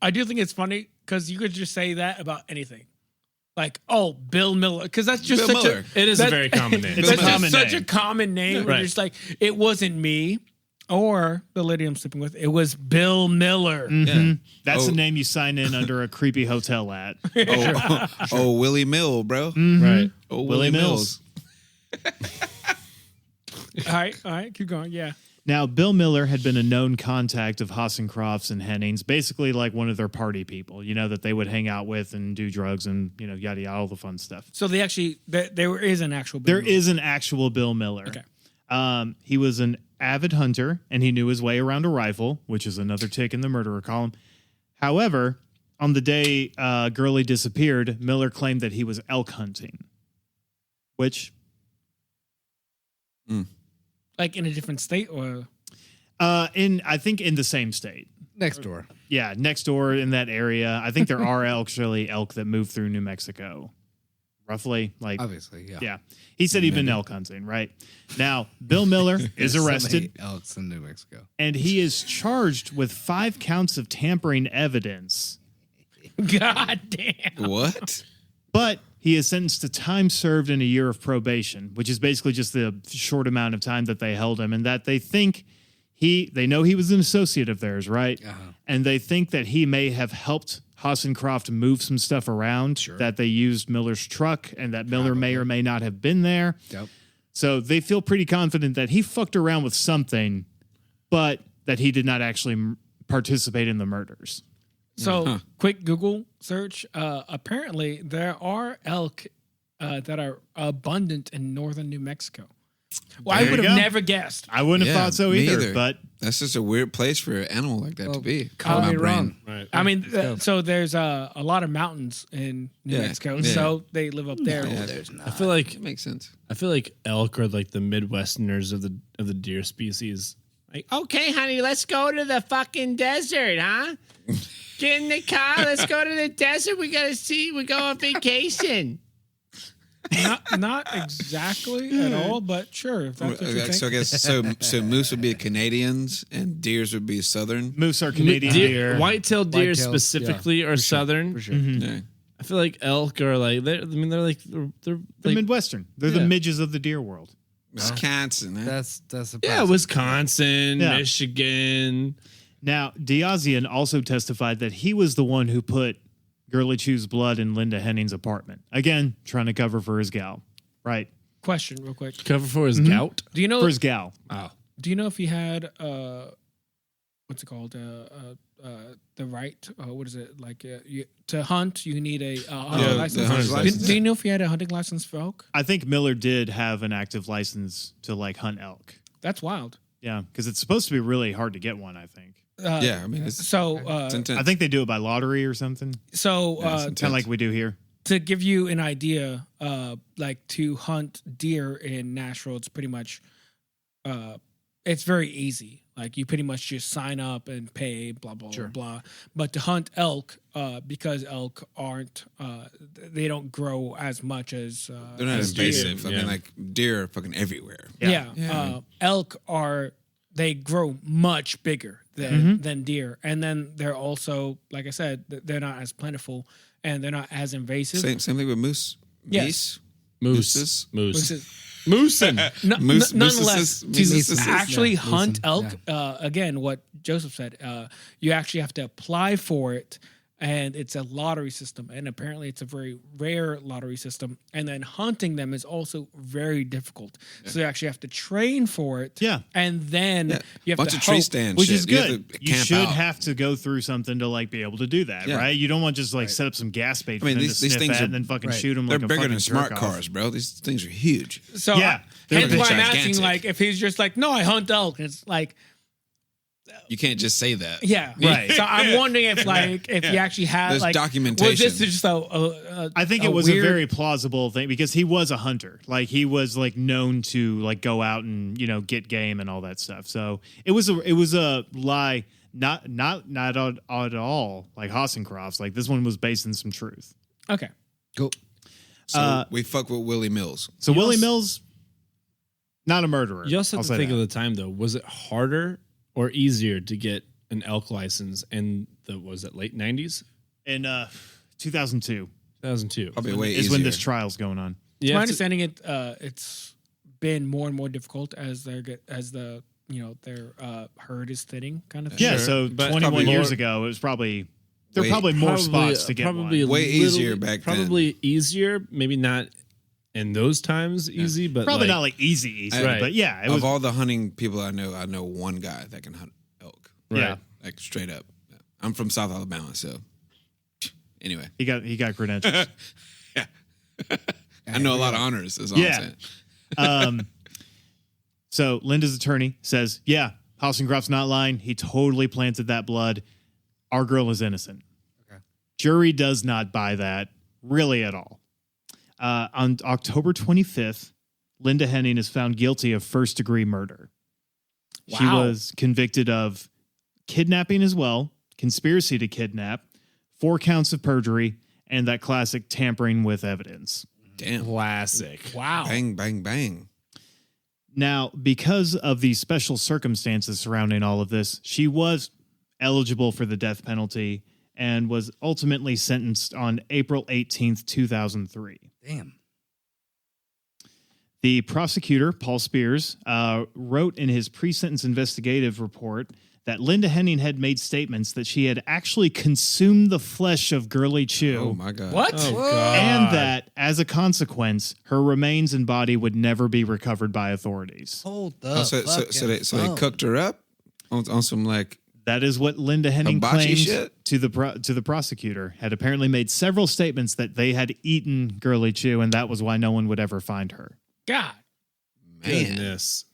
I do think it's funny because you could just say that about anything. Like, oh, Bill Miller, because that's just Bill such Miller. It is a very common name. It's that's a just common such name. a common name. Where Right. you're just like, it wasn't me or the lady I'm sleeping with. It was Bill Miller. Yeah. That's Oh. the name you sign in under a creepy hotel at. Oh, Willie Mill, bro. Right. Oh, Willie Willie Mills. Mills. All right, keep going. Yeah. Now, Bill Miller had been a known contact of Hassencroft's and Henning's, basically like one of their party people, that they would hang out with and do drugs and, yada, yada, all the fun stuff. So there is an actual Bill There Miller. is an actual Bill Miller. Okay. He was an avid hunter, and he knew his way around a rifle, which is another tick in the murderer column. However, on the day Girly disappeared, Miller claimed that he was elk hunting, which... Like in a different state or I think in the same state. Next door. Yeah, next door in that area. I think there are actually elk that move through New Mexico. Roughly, like Obviously, yeah. yeah. He said he'd been elk hunting, right? Now, Bill Miller is So many arrested elks in New Mexico. and he is charged with 5 counts of tampering evidence. God damn. What? But he is sentenced to time served and a year of probation, which is basically just the short amount of time that they held him, and that they think they know he was an associate of theirs, right? And they think that he may have helped Hassencroft move some stuff around, that they used Miller's truck, and that Miller may or may not have been there. Yep. So they feel pretty confident that he fucked around with something, but that he did not actually participate in the murders. So, quick Google search. Apparently, there are elk that are abundant in northern New Mexico. Well, I There would you have go. never guessed. I wouldn't have Yeah, thought so me either, but that's just a weird place for an animal like that to be. Call My me brain. wrong. Right. I mean, so there's a lot of mountains in New Yeah, Mexico, yeah. so they live up there. Yeah, There's not. I feel like It makes sense. elk are like the Midwesterners of the deer species. Like, okay, honey, let's go to the fucking desert, huh? Get in the car, let's go to the desert. We go on vacation. Not exactly at all, but sure. If that's what you think. So I guess so moose would be Canadians and deers would be southern. moose are Canadian deer. White-tailed deer White-tailed, specifically are southern. For sure. Yeah. I feel like elk are like they're like They're Midwestern. They're the Yeah. midges of the deer world. Wisconsin. Huh? That's a yeah, Wisconsin, Yeah. Michigan. Now, Diazian also testified that he was the one who put Girly Chew's blood in Linda Henning's apartment. Again, trying to cover for his gal. Right. Question, real quick. Cover for his gout. Do you know? For his gal. Do you know if he had what's it called? The right? What is it like? To hunt, you need a hunting the license. hunter's license. Do you know if he had a hunting license for elk? I think Miller did have an active license to like hunt elk. That's wild. Yeah, because it's supposed to be really hard to get one, I think. Yeah, I mean, it's intense. I think they do it by lottery or something. So Yeah, it's Kind of like we do here. to give you an idea, like to hunt deer in Nashville, it's pretty much, it's very easy. Like you pretty much just sign up and pay, blah blah blah. But to hunt elk, because elk aren't, they don't grow as much as They're not as deer. invasive. I Yeah. mean, like deer are fucking everywhere. Yeah, elk are they grow much bigger than deer, and then they're also, like I said, they're not as plentiful and they're not as invasive. Same thing with moose. Yes. Mooses. Moosin. Nonetheless, mooses. to actually Yeah, hunt listen, elk, again, what Joseph said, you actually have to apply for it, and it's a lottery system, and apparently it's a very rare lottery system. And then hunting them is also very difficult, so you actually have to train for it. Yeah. and then you have Bunch to of tree hope- stands, Which shit. is You have good. to You camp should out. have to go through something to like be able to do that, Yeah. right? You don't want to just like set up some gas bait for I mean, them these to sniff things at are- and then fucking Right. shoot them They're like a bigger fucking than smart jerk off. cars, bro. These things are huge. So Yeah. hence why I'm gigantic. asking, like, if he's just like, no, I hunt elk, and it's like, You can't just say that. yeah, Right. So I'm wondering if, like, if he actually had, There's like, documentation. Was this just a I think a it was weird- a very plausible thing because he was a hunter. Like he was like known to like go out and get game and all that stuff. So it was a lie, not at all like Hassencroft's. Like this one was based in some truth. okay. Cool. So we fuck with Willie Mills. So Willie also- Mills, not a murderer. You also I'll have to say think that. of the time though. Was it harder or easier to get an elk license in the late 90s? In 2002 2002. Probably way is easier. when this trial's going on. To Yeah, my it's- understanding, it's been more and more difficult as their herd is thinning, kind of thing. Yeah. Sure, So but 21 probably years more- ago, it was probably there were Wait, probably more spots to get probably one. a Way little- easier back then. Probably easier, maybe not in those times easy, but Probably like, not like easy, Right. but yeah, it Of was. all the hunting people I know one guy that can hunt elk. Yeah, Like straight up. I'm from South Alabama, so anyway. he got credentials. I know a lot of honors, is all Yeah. I'm saying. So Linda's attorney says, yeah, Hassencroft's not lying. He totally planted that blood. Our girl is innocent. Okay. Jury does not buy that really at all. On October 25th, Linda Henning is found guilty of first-degree murder. She Wow. was convicted of kidnapping as well, conspiracy to kidnap, 4 counts of perjury, and that classic tampering with evidence. Damn. classic. Wow. Bang, bang, bang. Now, because of the special circumstances surrounding all of this, she was eligible for the death penalty and was ultimately sentenced on April 18th, 2003. Damn. The prosecutor, Paul Spears, wrote in his pre-sentence investigative report that Linda Henning had made statements that she had actually consumed the flesh of Girly Chew. Oh my God. What? Oh, God. And that, as a consequence, her remains and body would never be recovered by authorities. Hold Oh, up. so they cooked her up on some like That is what Linda Henning Hibachi claimed shit? to the prosecutor. Had apparently made several statements that they had eaten Girly Chew, and that was why no one would ever find her. God. man Goodness.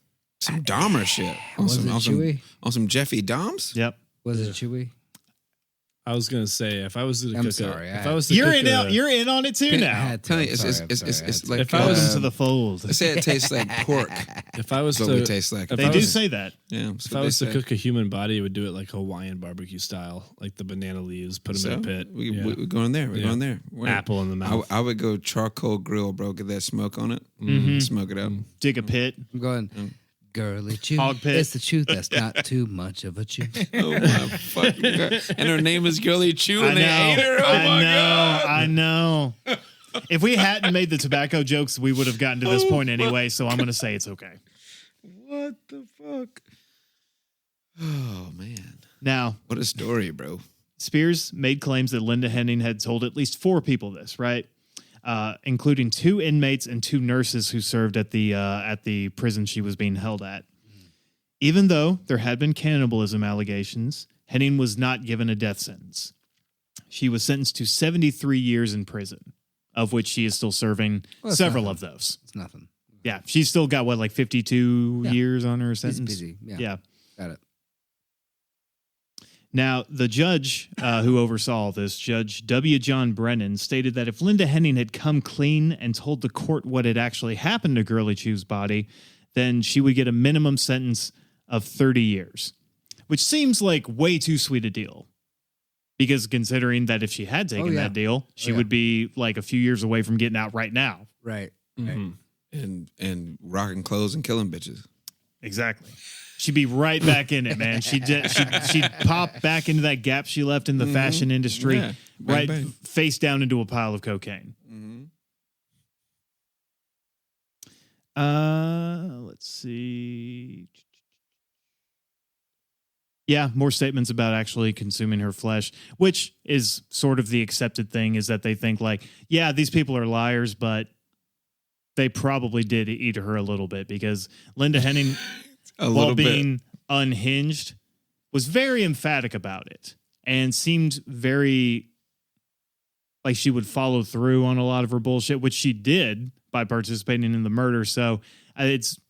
some Dahmer shit Was it chewy? on some Jeffy Dahms. Yep. Was it chewy? I was gonna say if I was to I'm cook sorry, if I was to cook You're in on it too I now. had to. Tell you, I'm it's sorry, I'm sorry, I had it's to. like If I was Welcome Um, to the fold. they say it tastes like pork. if I was That's what to we taste like. if They I do was- say that. Yeah. if I was to cook a human body, I would do it like Hawaiian barbecue style, like the banana leaves, put them in a pit. We're going there. We're Yeah. going there. Wait. Apple in the mouth. I would go charcoal grill, bro. Get that smoke on it. Smoke it up. Dig a pit. I'm going, Girly Chew. Hog pit. It's the chew that's not too much of a chew. Oh my fucking God. And her name is Girly Chew, I and they ate her. Oh my God. I know. If we hadn't made the tobacco jokes, we would have gotten to this point anyway, so I'm going to say it's okay. What the fuck? Oh man, Now, what a story, bro. Spears made claims that Linda Henning had told at least 4 people this, right? Including 2 inmates and 2 nurses who served at the prison she was being held at. Even though there had been cannibalism allegations, Henning was not given a death sentence. She was sentenced to 73 years in prison, of which she is still serving that's several nothing. of those. It's nothing. Yeah, she's still got, like 52 Yeah. years on her Easy sentence? peasy. Yeah. Yeah. Got it. Now, the judge who oversaw all this, Judge W. John Brennan, stated that if Linda Henning had come clean and told the court what had actually happened to Girly Chew's body, then she would get a minimum sentence of 30 years, which seems like way too sweet a deal. Because considering that if she had taken yeah. that deal, she yeah. would be like a few years away from getting out right now. Right. Mhm. And rocking clothes and killing bitches. Exactly. She'd be right back in it, man. She'd pop back into that gap she left in the fashion industry, Yeah. Bang, right bang. face down into a pile of cocaine. Let's see. Yeah, more statements about actually consuming her flesh, which is sort of the accepted thing, is that they think like, yeah, these people are liars, but they probably did eat her a little bit, because Linda Henning, A while little bit. being unhinged, was very emphatic about it and seemed very like she would follow through on a lot of her bullshit, which she did by participating in the murder. So it's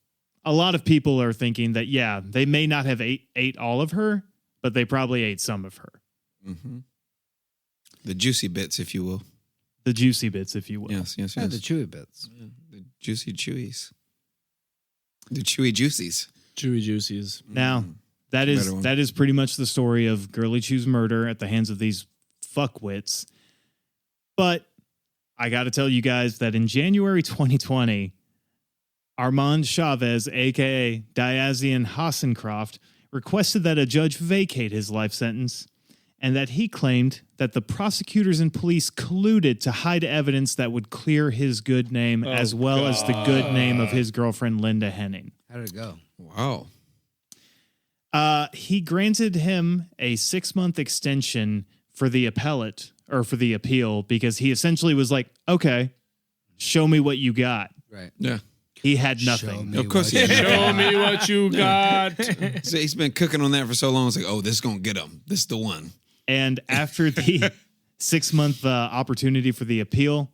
a lot of people are thinking that, yeah, they may not have ate all of her, but they probably ate some of her. Mm-hmm. The juicy bits, if you will. The juicy bits, if you will. Yes. Yeah, the chewy bits. The juicy chewies. The chewy juicies. Chewy juicies. Now, that Better one. is pretty much the story of Girly Chew's murder at the hands of these fuckwits. But I got to tell you guys that in January 2020, Armand Chavez, a.k.a. Diazian Hassencroft, requested that a judge vacate his life sentence, and that he claimed that the prosecutors and police colluded to hide evidence that would clear his good name, as well as the good name of his girlfriend, Linda Henning. How did it go? Wow. He granted him a 6-month extension for the appellate, or for the appeal, because he essentially was like, okay, show me what you got. Right. Yeah. He had Show nothing. me Of course what he you had Show got. me what you got. So he's been cooking on that for so long. It's like, oh, this is going to get him. This is the one. And after the 6-month opportunity for the appeal,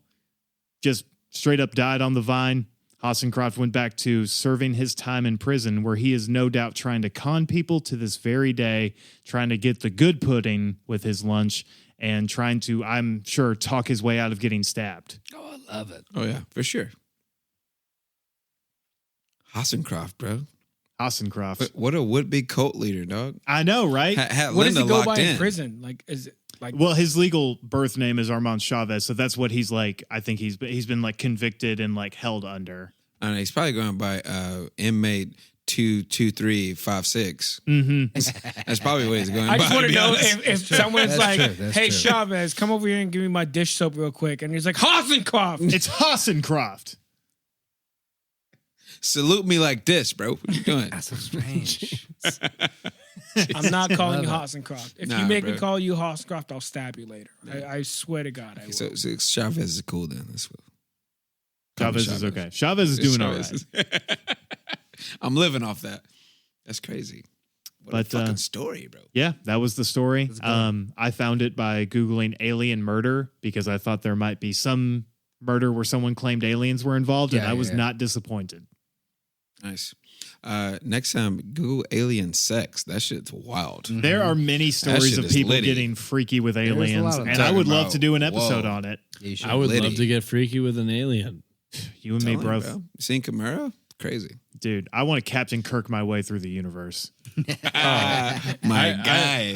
just straight up died on the vine. Hassencroft went back to serving his time in prison, where he is no doubt trying to con people to this very day, trying to get the good pudding with his lunch, and trying to, I'm sure, talk his way out of getting stabbed. Oh, I love it. Oh, yeah, for sure. Hassencroft, bro. Hassencroft. But what a would-be cult leader, dog. I know, right? Had What does Linda he go locked by in. in prison? Like, is it like? Well, his legal birth name is Armand Chavez, so that's what he's like. I think he's been like convicted and like held under. I don't know, he's probably going by inmate 22356. That's probably ways of going. I just by, want to be know honest. if someone's That's like, true, that's "Hey, true. Chavez, come over here and give me my dish soap real quick," and he's like, "Hassencroft." It's Hassencroft. Salute me like this, bro. What you doing? That's so strange. I'm not calling you Love Hassencroft. If Nah, you make me bro. call you Hassencroft, I'll stab you later. I swear to God, I will. So Chavez is cool then. That's what. Chavez is okay. Chavez is doing all right. right. I'm living off that. That's crazy. What a But, fucking story, bro. Yeah, that was the story. That's good. I found it by Googling alien murder because I thought there might be some murder where someone claimed aliens were involved, and Yeah, I was yeah. not disappointed. Nice. Next time, Google alien sex. That shit's wild. There are many stories shit of is people litty. getting freaky with a aliens, lot of and them. I would Talking love to do an about- episode whoa. on it. You should. I would Liddy. love to get freaky with an alien. You and me, Telling you, bro. bro. Seen Camaro? Crazy. Dude, I want to Captain Kirk my way through the universe. My guy.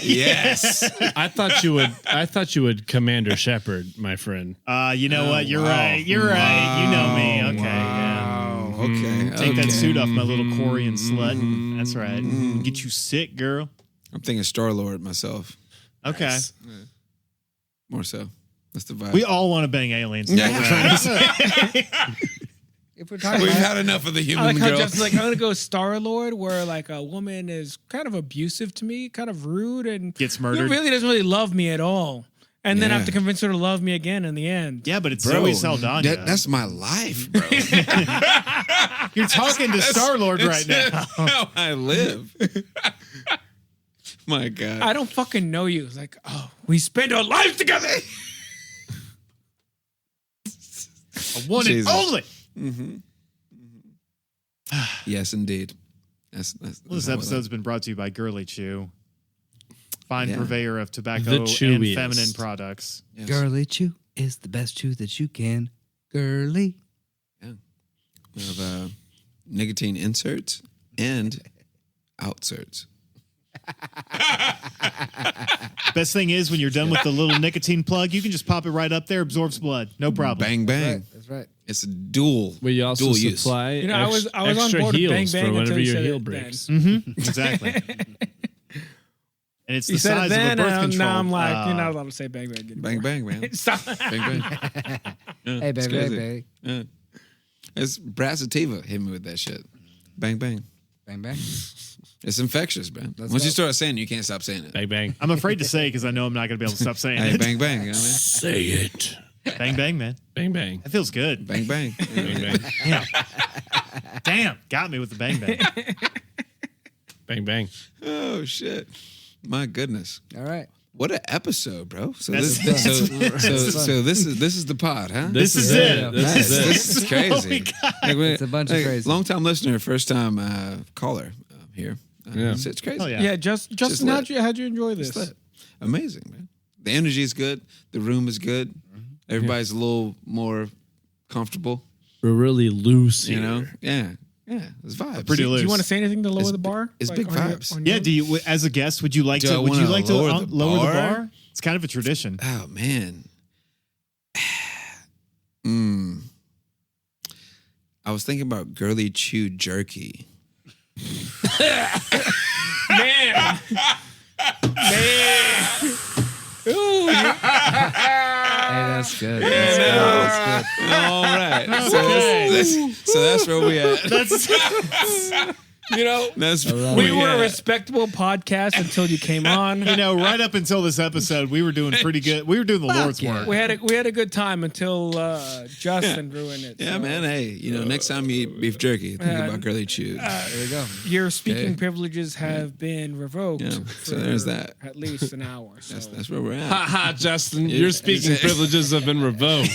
Yes. I thought you would. I thought you would, Commander Shepard, my friend. You know what? You're wow. right. You're right. You know me. Okay, yeah. Okay. Take that okay. suit off, my little Corian slut. That's right. Get you sick, girl. I'm thinking Star Lord myself. Okay. Nice. More so. That's the vibe. We all want to bang aliens. Yeah. If we're talking We've about, had enough of the I human like how girl. Justin's like, I'm gonna go Star Lord, where like a woman is kind of abusive to me, kind of rude, and Gets murdered. really doesn't really love me at all. And then I have Yeah. to convince her to love me again in the end. Yeah, but it's Bro, Zoe Saldana. that's my life, bro. You're talking to Star Lord right now. That's how I live. My God. I don't fucking know you. It's like, oh, we spend our lives together. One and Jesus. only. Yes, indeed. That's Well, this how I live. episode's been brought to you by Girly Chew, fine Yeah. purveyor of tobacco The and chewiest. feminine products. Yes. Girly Chew is the best chew that you can. Girly. We have nicotine inserts and outserts. Best thing is when you're done with the little nicotine plug, you can just pop it right up there, absorbs blood, no problem. Bang, bang. Right, that's right. It's a dual. We also dual use. supply You know, I was on extra board with heels Bang Bang for until whenever you your said heel it breaks. Exactly. And it's You the said size it then, of a birth and control. now I'm like, you're not allowed to say Bang Bang anymore. Bang, bang, man. Stop. Bang, bang. Hey, It's baby, crazy. baby. Yeah. It's Brad Sativa hit me with that shit. Bang, bang. Bang, bang. It's infectious, man. Let's Once you go. start saying it, you can't stop saying it. Bang bang. I'm afraid to say because I know I'm not going to be able to stop saying Hey, it. bang, bang. You know what Say it. Bang, bang, man. Bang bang. That feels good. I mean? Bang, bang. Bang bang. Damn, got me with the bang, bang. Bang bang. Oh, shit. My goodness. All right. What an episode, bro. So That's- this is the pod, huh? This is it. This is it. This is crazy. It's a bunch of crazy. Long time listener, first time caller here. Yeah. It's crazy. Oh, yeah. Yeah, Justin, lit. how'd you enjoy this? It's lit. Amazing, man. The energy is good. The room is good. Everybody's a little more comfortable. We're really loose here. You know? Yeah. Yeah. It's vibes. Pretty Do loose. you want to say anything to lower It's the bar? it's big on your- vibes. on Yeah, your- do you as a guest would you like Do I to would you wanna like to lower the lower the bar? bar? It's kind of a tradition. Oh man. I was thinking about Girly Chew jerky. Man. Ooh, Hey, that's good. That's good. All right. So that's where we at. you know, That's we were a respectable podcast until you came on. You know, right up until this episode, we were doing pretty good. We were doing the Lord's yeah. work. We had a good time until Justin ruined it. Yeah, so. man. Hey, next time you eat beef jerky, think about Girly Chew. There we go. Your speaking Okay. privileges have been revoked. Yeah, For so there's that. At least an hour. So. That's where we're at. Haha, Justin, your speaking privileges have been revoked.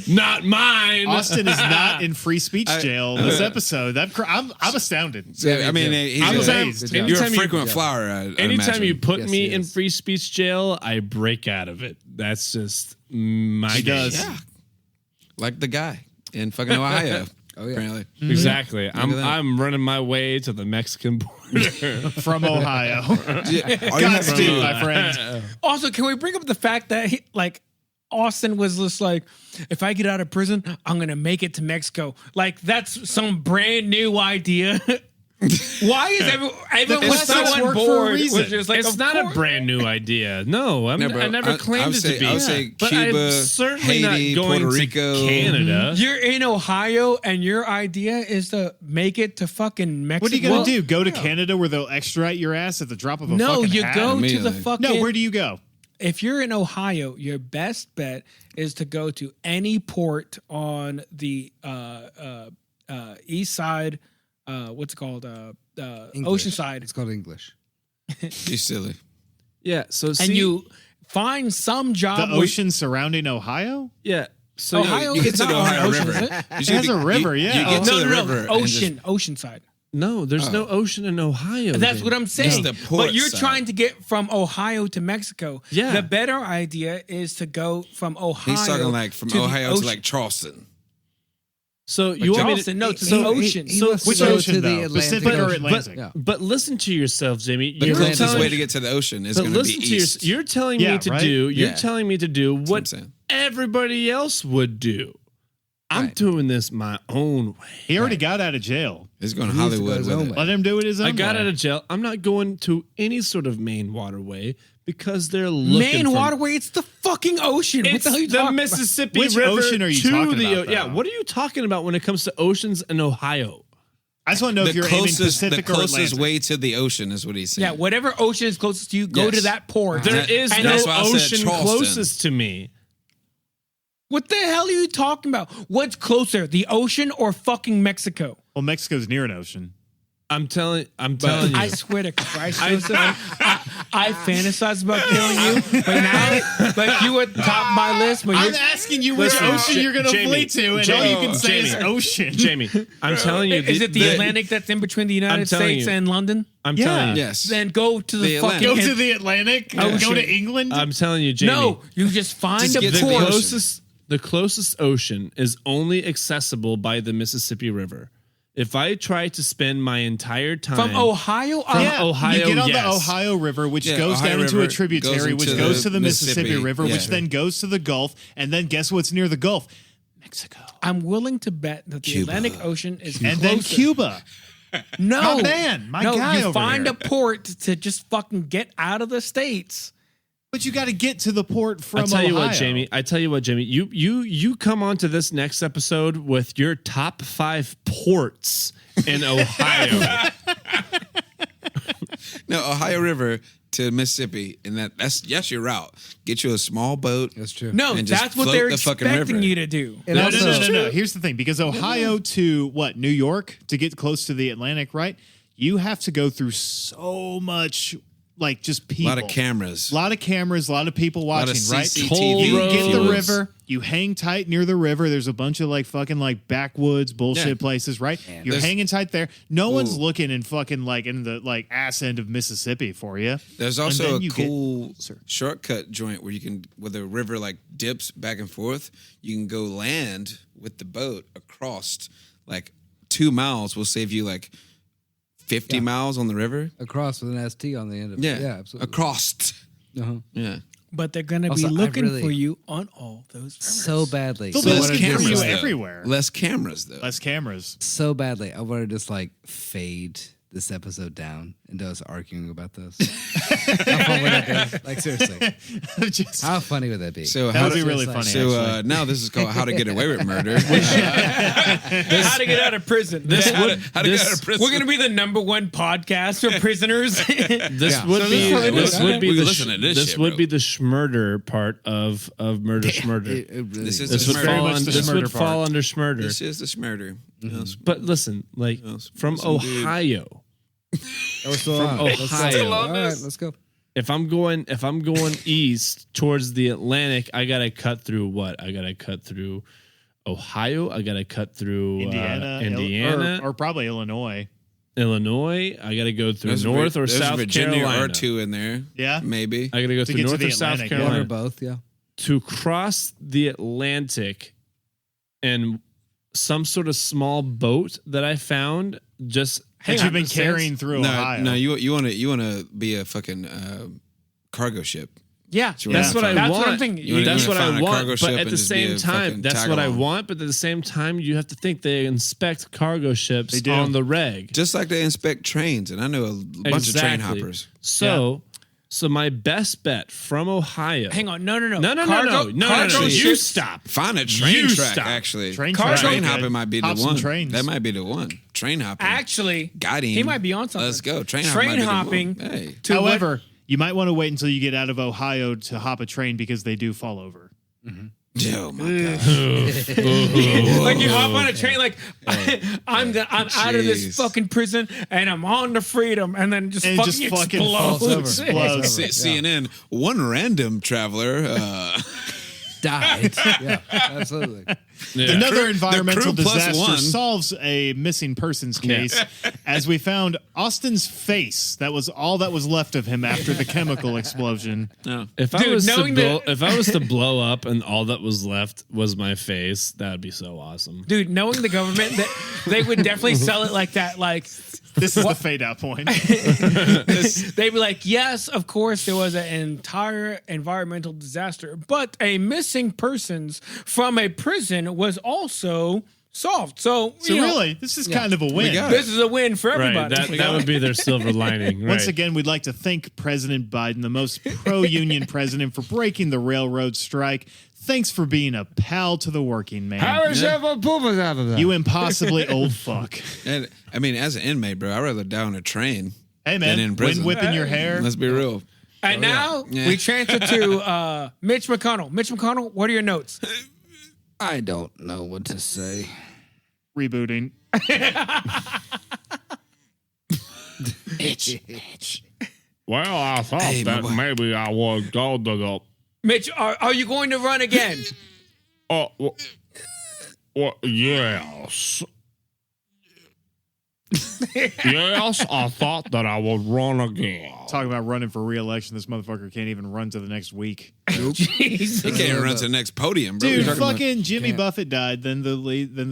Not mine. Austin is not in free speech jail this episode. I'm astounded. So, I mean, he's I'm a- amazed. You're a Anytime you- frequent flower. I'd Anytime you imagine. put Yes, me he in is. free speech jail, I break out of it. That's just my He game. does. Yeah. Like the guy in fucking Ohio. Oh, yeah. Apparently. Exactly. at that. I'm running my way to the Mexican border. From Ohio. Yeah, all you have to Godspeed, do- my friend. Also, can we bring up the fact that Austin was just like, if I get out of prison, I'm gonna make it to Mexico. Like that's some brand new idea. Why is everyone was so classics work on for a board? reason. Which is like, It's of not a course. brand new idea. No, I bro, never claimed it to be. I would say but Cuba, I'm certainly Haiti, not going Puerto to Rico. Canada. You're in Ohio, and your idea is to make it to fucking Mexico. What are you gonna do? Go to Canada where they'll extradite your ass at the drop of a No, fucking you hat? go to the Immediately. fucking. No, where do you go? If you're in Ohio, your best bet is to go to any port on the east side. What's it called? English. Ocean side. It's called English. You silly. Yeah. So see, And you find some job. The ocean surrounding Ohio? Yeah. So Ohio You get is to not the on Ohio ocean, River. is it? You It should has be- a river, you- yeah. You get to the river. and Ocean, just- ocean side. no, there's no ocean in Ohio. That's Jamie. what I'm saying. the port But you're side. trying to get from Ohio to Mexico. Yeah. The better idea is to go from Ohio. He's talking like from to the Ohio to ocean. like Charleston. So you want me Charleston, to no, to so, the ocean. He So wants to Which go ocean, to the though? Atlantic Pacific or Ocean. Atlantic? Yeah. But listen to yourself, Jamie. The You're closest telling, way to get to the ocean is but going to be listen to east. you're telling Yeah, me to right? do. You're Yeah. telling me to do what I'm what saying. everybody else would do. I'm Right. doing this my own way. He already got out of jail. He's going to He needs to go Hollywood his with own it. way. Let him do it his own I got way. out of jail. I'm not going to any sort of main waterway because they're looking Main for waterway, it's the fucking ocean. What It's the hell are you the talking Mississippi Which River ocean are you to talking the about, yeah. though? What are you talking about when it comes to oceans in Ohio? I just want to know if you're aiming Pacific the or closest Atlantic. way to the ocean is what he's saying. about? Yeah, whatever ocean is closest to you, go Yes. to that port. There That- is and no that's why I said ocean Charleston. closest to me. What the hell are you talking about? What's closer, the ocean or fucking Mexico? Well, Mexico's near an ocean. I'm telling you. I swear to Christ, Joseph, I fantasize about killing you, but now, like you at the top of my list, but you're asking you which ocean you're going to flee to, and all you can say is ocean. Jamie, I'm telling you. is it the Atlantic that's in between the United telling States you. and London? I'm Yeah. telling you. Yes. Then go to the, The fucking Atlantic. Go to the Atlantic. Go Ocean. to England. I'm telling you, Jamie. No, you just find Just a get to the port. ocean. The closest ocean is only accessible by the Mississippi River. If I try to spend my entire time From Ohio? Yeah, Ohio, you get on yes. the Ohio River, which Yeah, goes Ohio down into a River tributary, goes which into goes the to the Mississippi Mississippi, River, which yeah. then goes to the Gulf, and then guess what's near the Gulf? Mexico. I'm willing to bet that the Cuba. Atlantic Ocean is And closer. then Cuba. No, My man, my no, guy you over find here. a port to just fucking get out of the states. But you got to get to the port from I tell you Ohio. what, Jamie. I tell you what, Jamie. You come on to this next episode with your top 5 ports in Ohio. No, Ohio River to Mississippi, and that's your route. Get you a small boat. That's true. No, And just that's what float they're the fucking expecting river. you to do. And No, also, no. Here's the thing. Because Ohio to what? New York to get close to the Atlantic, right? You have to go through so much, like just A people. lot of cameras. A lot of cameras, a lot of people lot watching, of right? CCTV. You get the roads. river, you hang tight near the river. There's a bunch of like fucking like backwoods bullshit Yeah. places, right? You're There's- hanging tight there. No one's Ooh. looking in fucking like in the like ass end of Mississippi for you. There's And also then a you get- cool Sir. shortcut joint where you can, where the river like dips back and forth. You can go land with the boat across like 2 miles. Will save you like 50 miles on the river. across with an ST on the end of it. Yeah, Yeah, absolutely. Across. Uh-huh. Yeah. But they're going to be Also, I looking really- for you on all those rivers. So badly. There'll So be I less wanna just, cameras like, though. everywhere. Less cameras though. Less cameras. so badly. I want to just like fade this episode down into us arguing about this. How fun would that be? Like seriously, Just- how funny would that be? So that how would be to, really Just funny. like- so actually. now this is called How to Get Away with Murder. How to get out of prison. This How would How to this, get out of prison. We're going to be the #1 podcast for prisoners. this Yeah. would So be this is what it this is. would be We the listen to this this shit, would bro. be the schmurder part of murder schmurder. It really This is This the would schmurder. fall much on, the this schmurder would fall part. under schmurder. This is the schmurder. Yes. But listen, like Yes. from Some dude. Ohio, we're still on. Ohio. Let's go. Still All right, let's go. if I'm going east towards the Atlantic, I gotta cut through what? I gotta cut through Ohio. I gotta cut through Indiana, or probably Illinois. Illinois. I gotta go through There's North or there's South Virginia Carolina. or 2 in there. Yeah. Maybe. I gotta go To through get to North the or South Atlantic, yeah. One Carolina or both, yeah. to cross the Atlantic, and some sort of small boat that I found just That you've been happenstance. carrying through No, Ohio. no, you want to be a fucking cargo ship. Yeah, That's what I That's want. what I'm thinking. You wanna- That's you what wanna I find a want. cargo But ship at and the just be same a time, fucking that's tag what I along. want. But at the same time, you have to think they inspect cargo ships do. on the reg. Just like they inspect trains, and I know a bunch of train hoppers. So my best bet from Ohio. Hang on, no. No. You ships- stop. Find a train You track, stop. actually. Train Train track. hopping might be the Hops and one. trains. That might be the one. Train hopping. Actually, Got him. he might be on something. Let's go. Train hopping. Hey. to what- However, you might want to wait until you get out of Ohio to hop a train because they do fall over. Oh my god. like you hop on a train, like I'm out of this Jeez. fucking prison and I'm on to freedom, and then just And it fucking just fucking explodes. falls over. Explodes. CNN. One random traveler. Died. Yeah, absolutely. Another The environmental crew plus disaster one. solves a missing persons case as we found Austin's face. That was all that was left of him after the chemical explosion. If I Dude, was to knowing blow, that- if I was to blow up and all that was left was my face, that would be so awesome. Dude, knowing the government, that they would definitely sell it like that. Like This is the fade out point. they'd be like, yes, of course, there was an entire environmental disaster, but a missing persons from a prison was also solved. So, So you know, really, this is kind of a win. got it. this is a win for Right. everybody. That would be their silver lining. Once right. again, we'd like to thank President Biden, the most pro-union president, for breaking the railroad strike. Thanks for being a pal to the working man. You impossibly old fuck. And I mean, as an inmate, bro, I'd rather die on a train Hey than in man, prison. wind whipping your hair. Let's be real. And now Yeah. we transfer to Mitch McConnell. Mitch McConnell, what are your notes? I don't know what to say. Rebooting. Well, I thought Hey, my boy. maybe I would go to the. Mitch, are you going to run again? Yes. Yes, I thought that I would run again. Talking about running for re-election, this motherfucker can't even run to the next week. Jesus. He can't even run to the next podium, bro. Dude, You're talking about- fucking Jimmy Can't. Buffett died, then the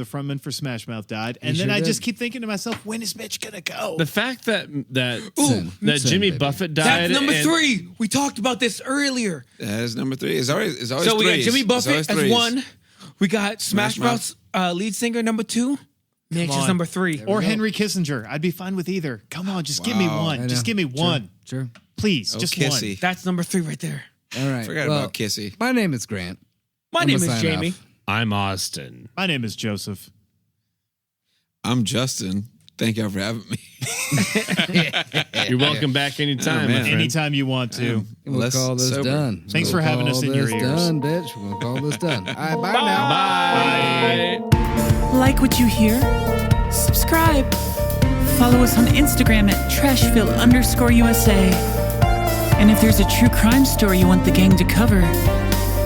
frontman for Smash Mouth died, and then sure I did. just keep thinking to myself, when is Mitch gonna go? The fact that Sin. that Sin, Jimmy baby. Buffett died. That's number and- 3. We talked about this earlier. That is number 3. It's always So threes. we got Jimmy It's Buffett always as threes. 1. We got Smash Smash Mouth's lead singer number 2. Mitch is on. number 3. Or Henry Kissinger. I'd be fine with either. Come on, just give me Wow. one. I Just know. give me one. Sure. Please, Oh, just Kissy. one. That's number 3 right there. All right. Forgot well, about Kissy. My name is Grant. My I'm name gonna is sign Jamie. off. I'm Austin. My name is Joseph. I'm Justin. Thank y'all for having me. You're welcome back anytime, man. my friend. Anytime you want to. We'll Less call this sober. done. Thanks We'll for having call us in your this ears. Done, bitch. We'll call this done. All right, bye now. Bye. Like what you hear? Subscribe. Follow us on Instagram at Trashville_USA. And if there's a true crime story you want the gang to cover,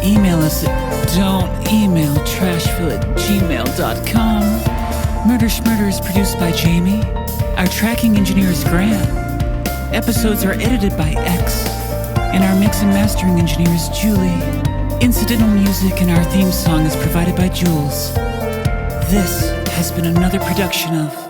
email us at don'temailtrashville@gmail.com. Murder Schmurder is produced by Jamie. Our tracking engineer is Grant. Episodes are edited by X. And our mix and mastering engineer is Julie. Incidental music and our theme song is provided by Jules. This has been another production of